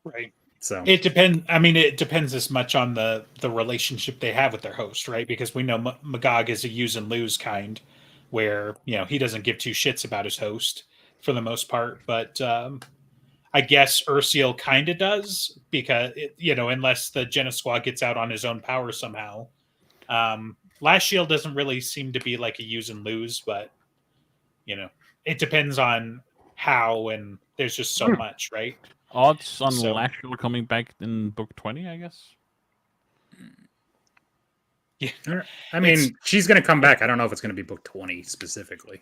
Right. So It depends. I mean, it depends as much on the relationship they have with their host, right? Because we know Magog is a use and lose kind, where he doesn't give two shits about his host for the most part. But I guess Ursiel kind of does, because unless the Jenna Squad gets out on his own power somehow. Last Shield doesn't really seem to be like a use and lose, but it depends on how, and there's just so much, right? Odds on So- Lashley coming back in book 20, I guess. I mean, It's- she's going to come back. I don't know if it's going to be book 20 specifically.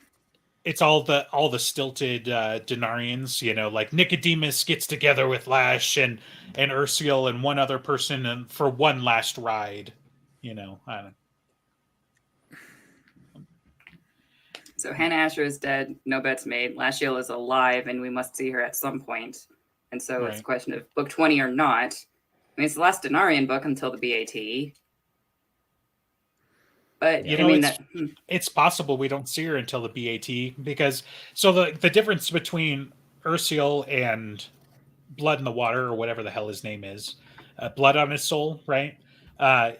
It's all the stilted Denarians, like Nicodemus gets together with Lash and Ursiel and one other person, and for one last ride, I don't. So Hannah Asher is dead. No bets made. Lashiel is alive, and we must see her at some point. And so it's a Right. question of book 20 or not. I mean, it's the last Denarian book until the BAT. But You I know, mean, it's possible we don't see her until the BAT, because the difference between Ursiel and Blood in the Water, or whatever the hell his name is, Blood on His Soul, right?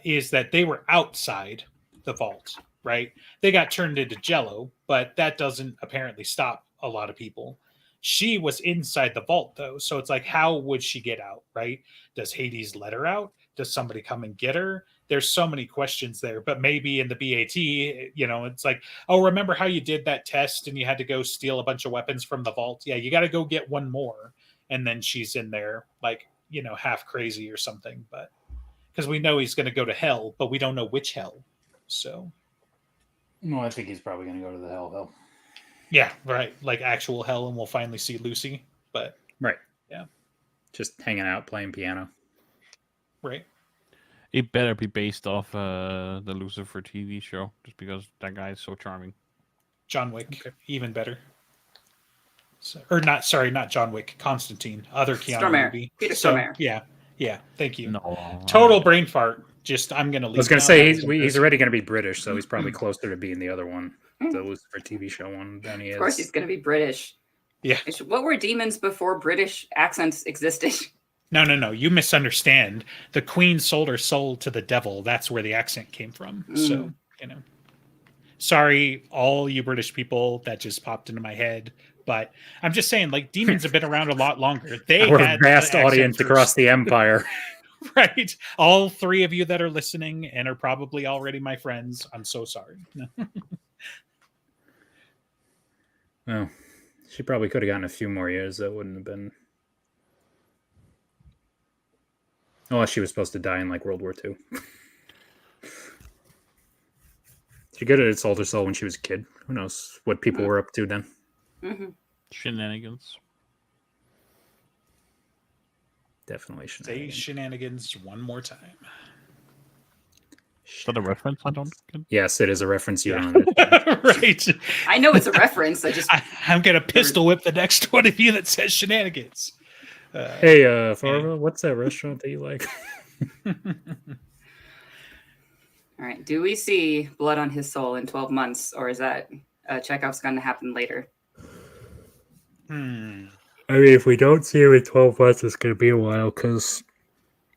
Is that they were outside the vault, right? They got turned into Jello, but that doesn't apparently stop a lot of people. She was inside the vault, though, so it's like, how would she get out, right? Does Hades let her out? Does somebody come and get her? There's so many questions there, but maybe in the BAT, it's like, oh, remember how you did that test and you had to go steal a bunch of weapons from the vault? Yeah, you got to go get one more. And then she's in there, like, half crazy or something. But because we know he's going to go to hell, but we don't know which hell. So, No, I think he's probably going to go to the hell. yeah, right. Like actual hell, and we'll finally see Lucy. But, Right. Yeah. Just hanging out, playing piano. right. It better be based off the Lucifer TV show, just because that guy is so charming. John Wick, even better. So, or not, sorry, not John Wick, Constantine, other Keanu Stormare. movie. Peter So, Stormare. yeah, thank you. No, Total brain fart. Just, I'm going to leave. I was going to now. say That he's, was he's embarrassing. already going to be British, so he's probably closer to being the other one, the Lucifer TV show one, than he is. of course, he's going to be British. Yeah. What were demons before British accents existed? No. You misunderstand. The Queen sold her soul to the devil. That's where the accent came from. So, sorry, all you British people, that just popped into my head. But I'm just saying, like, demons have been around a lot longer. They Our had vast the accent audience first. across the empire. Right. All three of you that are listening and are probably already my friends, I'm so sorry. Oh, she probably could have gotten a few more years. That wouldn't have been. Oh, she was supposed to die in like World War II. She could have sold her soul when she was a kid. Who knows what people were up to then? Hmm. Shenanigans. Definitely Say shenanigans. shenanigans one more time. Is that a reference I don't get? Yes, it is a reference you Yeah. don't. Right. I know it's a reference. I just I'm going to pistol whip the next one of you that says shenanigans. Hey, Farva, what's that restaurant that you like? all right. Do we see blood on his soul in 12 months, or is that Chekhov's going to happen later? I mean, if we don't see him in 12 months, it's going to be a while because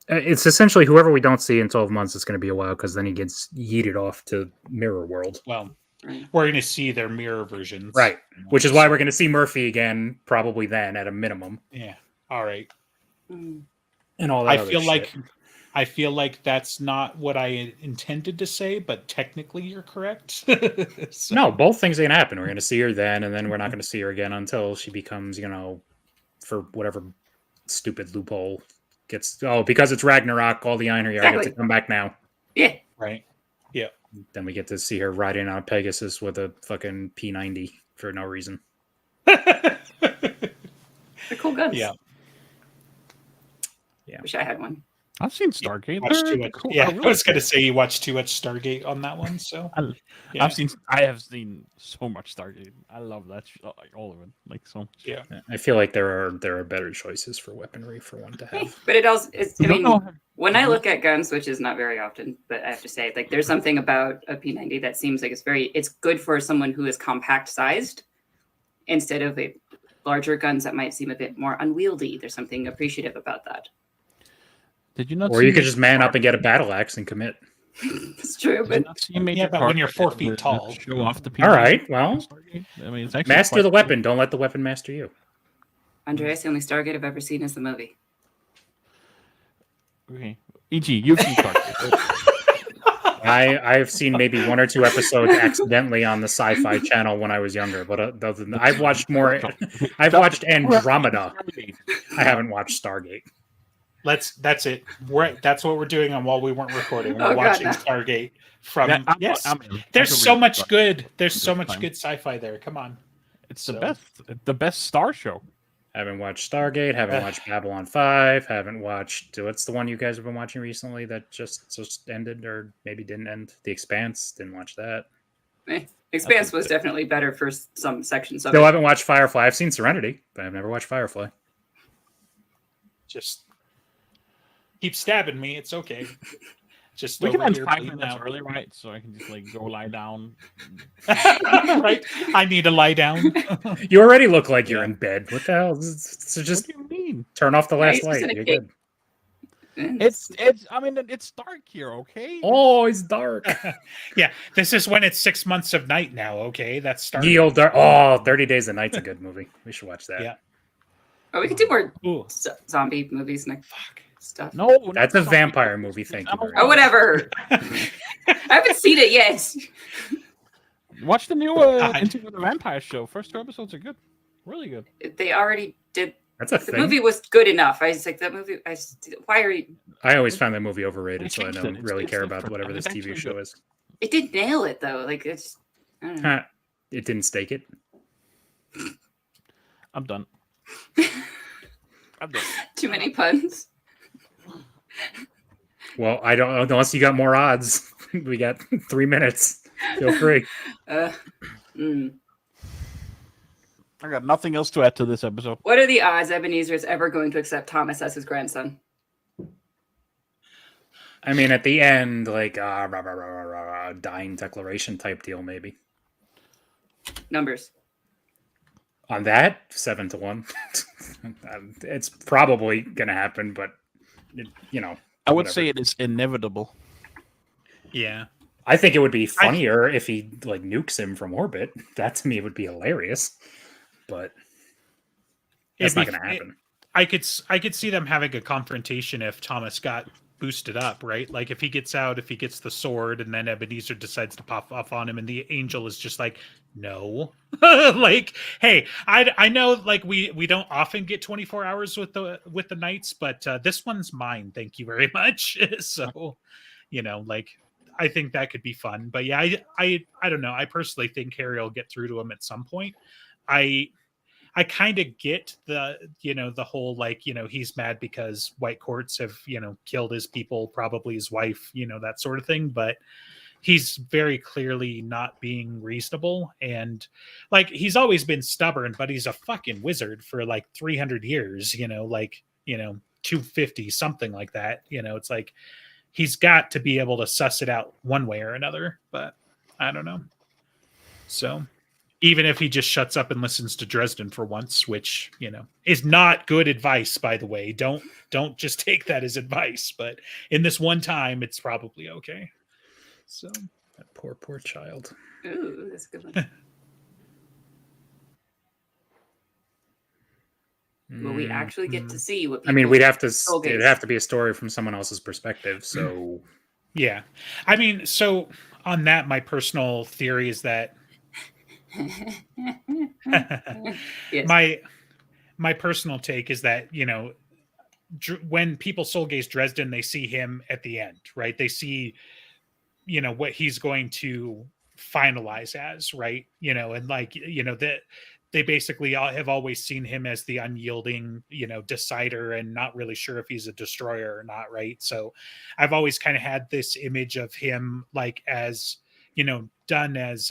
it's essentially whoever we don't see in 12 months is going to be a while because then he gets yeeted off to Mirror World. Well, Right. we're going to see their mirror versions. Right. Which is why we're going to see Murphy again, probably then at a minimum. Yeah. All right. Mm. And all that I other feel like that's not what I intended to say, but technically you're correct. So- No, both things are going to happen. We're going to see her then, and then we're not going to see her again until she becomes, for whatever stupid loophole gets. Oh, because it's Ragnarok, all the Einherjar get Exactly. to come back now. Yeah. Right. Then we get to see her riding on a Pegasus with a fucking P90 for no reason. They're cool guns. Yeah. Wish I had one. I've seen Stargate. Watch They're too much. cool. Yeah, I I really was going to like say you watched too much Stargate on that one. So I- yeah. I have seen so much Stargate. I love that like all of it. Like so much. Yeah. I feel like there are better choices for weaponry for one to have. But it also, it's, I You don't mean, know When I look at guns, which is not very often, but I have to say, like, there's something about a P90 that seems like it's good for someone who is compact sized instead of a larger guns that might seem a bit more unwieldy. There's something appreciative about that. Did you not? Or see you could just man Major up and get a battle axe and commit. It's true, Did you but not see Major Yeah, but when you're Carter 4 with feet the tall. show off the All P90? right, well, I mean, it's actually master quite the cool. weapon. Don't let the weapon master you. Andreas, the only Stargate I've ever seen is the movie. Okay, EG, you've seen Stargate. I've seen maybe 1 or 2 episodes accidentally on the Sci-Fi Channel when I was younger, but other than that, I've watched more. I've watched Andromeda. I haven't watched Stargate. That's it. That's what we're doing on while we weren't recording. We're Oh, God, watching no. Stargate from Yeah, yes. I'm in. There's I can so read much Stargate. good. There's so Good much time. good sci-fi there. Come on. It's So- the best Star show. Haven't watched Stargate. Haven't watched Babylon 5. Haven't watched what's the one you guys have been watching recently that just ended or maybe didn't end? The Expanse. Didn't watch that. Expanse was definitely better for some sections of Still it. haven't watched Firefly. I've seen Serenity, but I've never watched Firefly. Just keep stabbing me. It's okay. Just We can over end here 5 bleeding minutes out. early, right? So I can just like go lie down. Right? I need to lie down. You already look like you're Yeah. in bed. What the hell? So just What do you mean? turn off the Yeah, last he's just light. in a You're cave. good. It's. I mean, it's dark here. Okay. Oh, it's dark. Yeah, this is when it's 6 months of night now. Okay, that's starting. Ye Old Dark. Oh, 30 Days a Night's a good movie. We should watch that. Yeah. Oh, we could do more Ooh, zombie movies and fuck. stuff. No, That's not a zombie vampire movies. movie. Thank I you. don't Very Oh, much. whatever. I haven't seen it yet. Watch the new God. Into the Vampire show. First 2 episodes are good, really good. They already did. That's a The thing. movie was good enough. I was like, that movie. Why are you? I always found that movie overrated, They so I changed don't it. really It's care about different, whatever and this it's TV actually show good. is. It did nail it though. Like it's. I don't know. Huh. It didn't stake it. I'm done. I'm done. Too many puns. Well, I don't unless you got more odds. We got 3 minutes. Feel free. Mm. I got nothing else to add to this episode. What are the odds Ebenezer is ever going to accept Thomas as his grandson? I mean, at the end, like rah, rah, rah, rah, rah, rah, dying declaration type deal, maybe. Numbers. On that, 7-1. It's probably gonna happen, but I would whatever. say it is inevitable. Yeah. I think it would be funnier if he like nukes him from orbit. That to me would be hilarious. But that's not It'd be- going to happen. I could see them having a confrontation if Thomas got boosted up, right? Like if he gets the sword, and then Ebenezer decides to pop off on him, and the angel is just like, no, like, hey, I know, like we don't often get 24 hours with the knights, but this one's mine. Thank you very much. So, like, I think that could be fun. But yeah, I don't know. I personally think Harry will get through to him at some point. I kind of get the whole, like, he's mad because White Courts have, killed his people, probably his wife, that sort of thing. But he's very clearly not being reasonable. And like, he's always been stubborn, but he's a fucking wizard for like 300 years, 250, something like that. It's like, he's got to be able to suss it out one way or another, but I don't know. So even if he just shuts up and listens to Dresden for once, which, is not good advice, by the way, don't just take that as advice, but in this one time, it's probably okay. So That poor child. Ooh, that's a good one. Will we actually get to see what? I mean, we'd have to. Soulgates. It'd have to be a story from someone else's perspective. So yeah, I mean, so on that, my personal theory is that Yes. my personal take is that, when people soul gaze Dresden, they see him at the end, right? They see, what he's going to finalize as, right? And like, that they basically have always seen him as the unyielding, decider, and not really sure if he's a destroyer or not, right? So I've always kind of had this image of him like as done as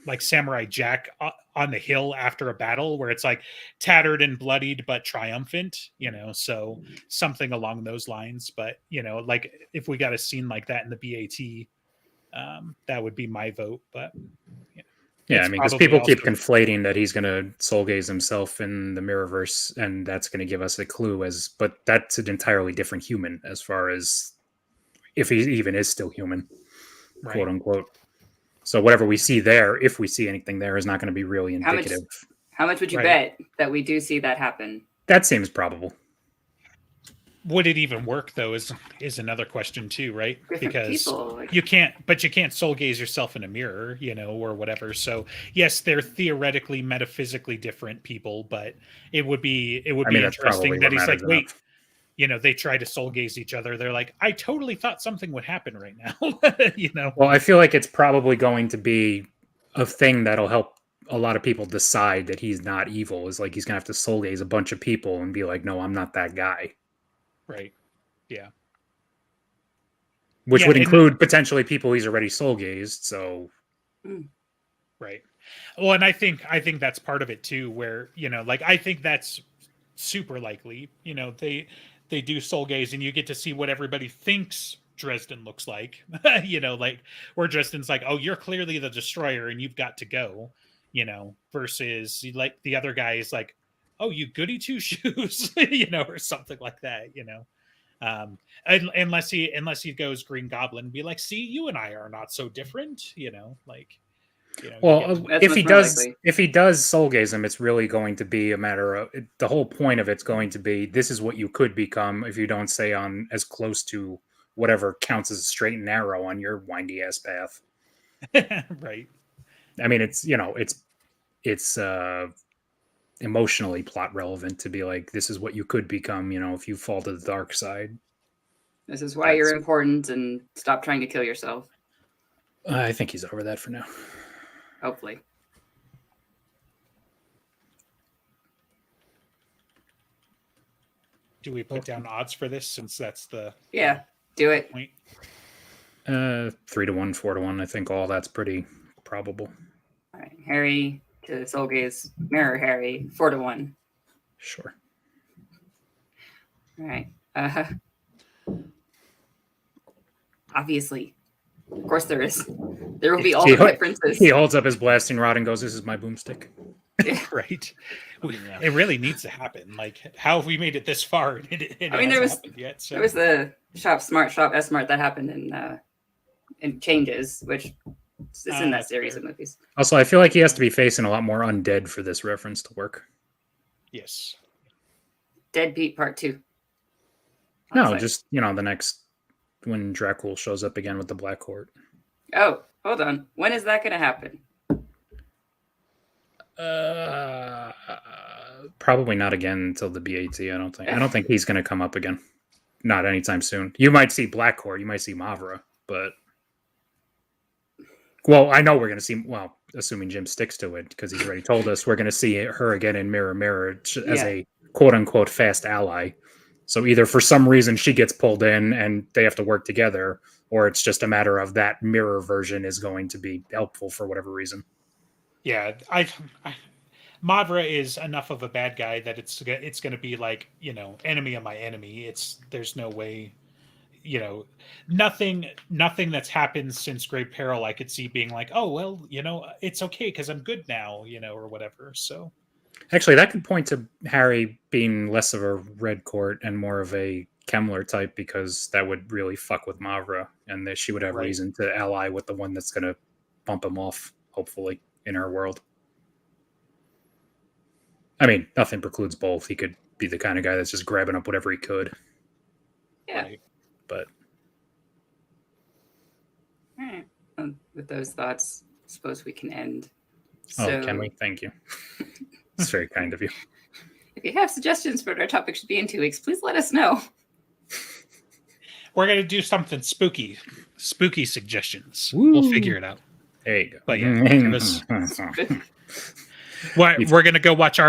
like Samurai Jack on the hill after a battle, where it's like tattered and bloodied but triumphant, so something along those lines. But like if we got a scene like that in the BAT, that would be my vote. But yeah, it's I mean, because probably people keep also- conflating that he's going to soul gaze himself in the Mirrorverse, and that's going to give us a clue but that's an entirely different human as far as if he even is still human, quote right. unquote. So whatever we see there, if we see anything there, is not going to be really How much- indicative. How much would you Right. bet that we do see that happen? That seems probable. Would it even work though? Is another question too, right? Different Because people, like, you can't soul gaze yourself in a mirror, or whatever. So yes, they're theoretically, metaphysically different people, but it would be I mean, that's interesting probably that what he's like, matters wait, enough. they try to soul gaze each other. They're like, I totally thought something would happen right now. Well, I feel like it's probably going to be a thing that'll help a lot of people decide that he's not evil. Is like he's gonna have to soul gaze a bunch of people and be like, no, I'm not that guy. Right. Yeah. Which Yeah, would and- include potentially people he's already soul gazed. So Right. Well, and I think that's part of it too, where, like, I think that's super likely, they do soul gaze and you get to see what everybody thinks Dresden looks like, like where Dresden's like, oh, you're clearly the destroyer and you've got to go, versus like the other guy is like, oh, you goody two shoes, or something like that, unless he goes Green Goblin, be like, see, you and I are not so different, like, well, That's if much he more does, likely. if he does soul gaze him, it's really going to be a matter of the whole point of it's going to be this is what you could become if you don't stay on as close to whatever counts as a straight and narrow on your windy ass path. right. I mean, it's it's emotionally plot relevant to be like this is what you could become, if you fall to the dark side. This is why you're That's- important, and stop trying to kill yourself. I think he's over that for now. Hopefully. Do we put down odds for this since that's the Yeah, do it. point? 3-1, 4-1. I think all that's pretty probable. All right, Harry to soul gaze, mirror Harry, 4-1. Sure. All right. Obviously, of course, there is. There will be all the white princes. He holds up his blasting rod and goes, "This is my boomstick." Right. Yeah. It really needs to happen. Like, how have we made it this far? And it I mean, there hasn't was- happened yet. So There was the Shop Smart, Shop S Smart that happened in Changes, which is in that that's series fair. of movies. Also, I feel like he has to be facing a lot more undead for this reference to work. yes. Deadbeat Part 2. No, Honestly. just the next when Dracul shows up again with the Black Court. Oh, hold on. When is that going to happen? Probably not again until the BAT. I don't think. I don't think he's going to come up again. Not anytime soon. You might see Black Court. You might see Mavra, but well, I know we're going to see. Well, assuming Jim sticks to it, because he's already told us we're going to see her again in Mirror Mirror as Yeah. a quote unquote fast ally. So either for some reason she gets pulled in and they have to work together, or it's just a matter of that mirror version is going to be helpful for whatever reason. Yeah. Mavra is enough of a bad guy that it's going to be like, enemy of my enemy. There's no way, nothing that's happened since Great Peril I could see being like, oh, well, it's okay because I'm good now, or whatever. So Actually, that could point to Harry being less of a Red Court and more of a Kemmler type, because that would really fuck with Mavra, and that she would have Right. reason to ally with the one that's going to bump him off, hopefully, in her world. I mean, nothing precludes both. He could be the kind of guy that's just grabbing up whatever he could, Yeah. right. but All right. With those thoughts, I suppose we can end. oh, can we? Thank you. It's very kind of you. If you have suggestions for what our topic should be in 2 weeks, please let us know. We're going to do something spooky suggestions. Woo. We'll figure it out. There you go. But yeah, give us- us. We're going to go watch our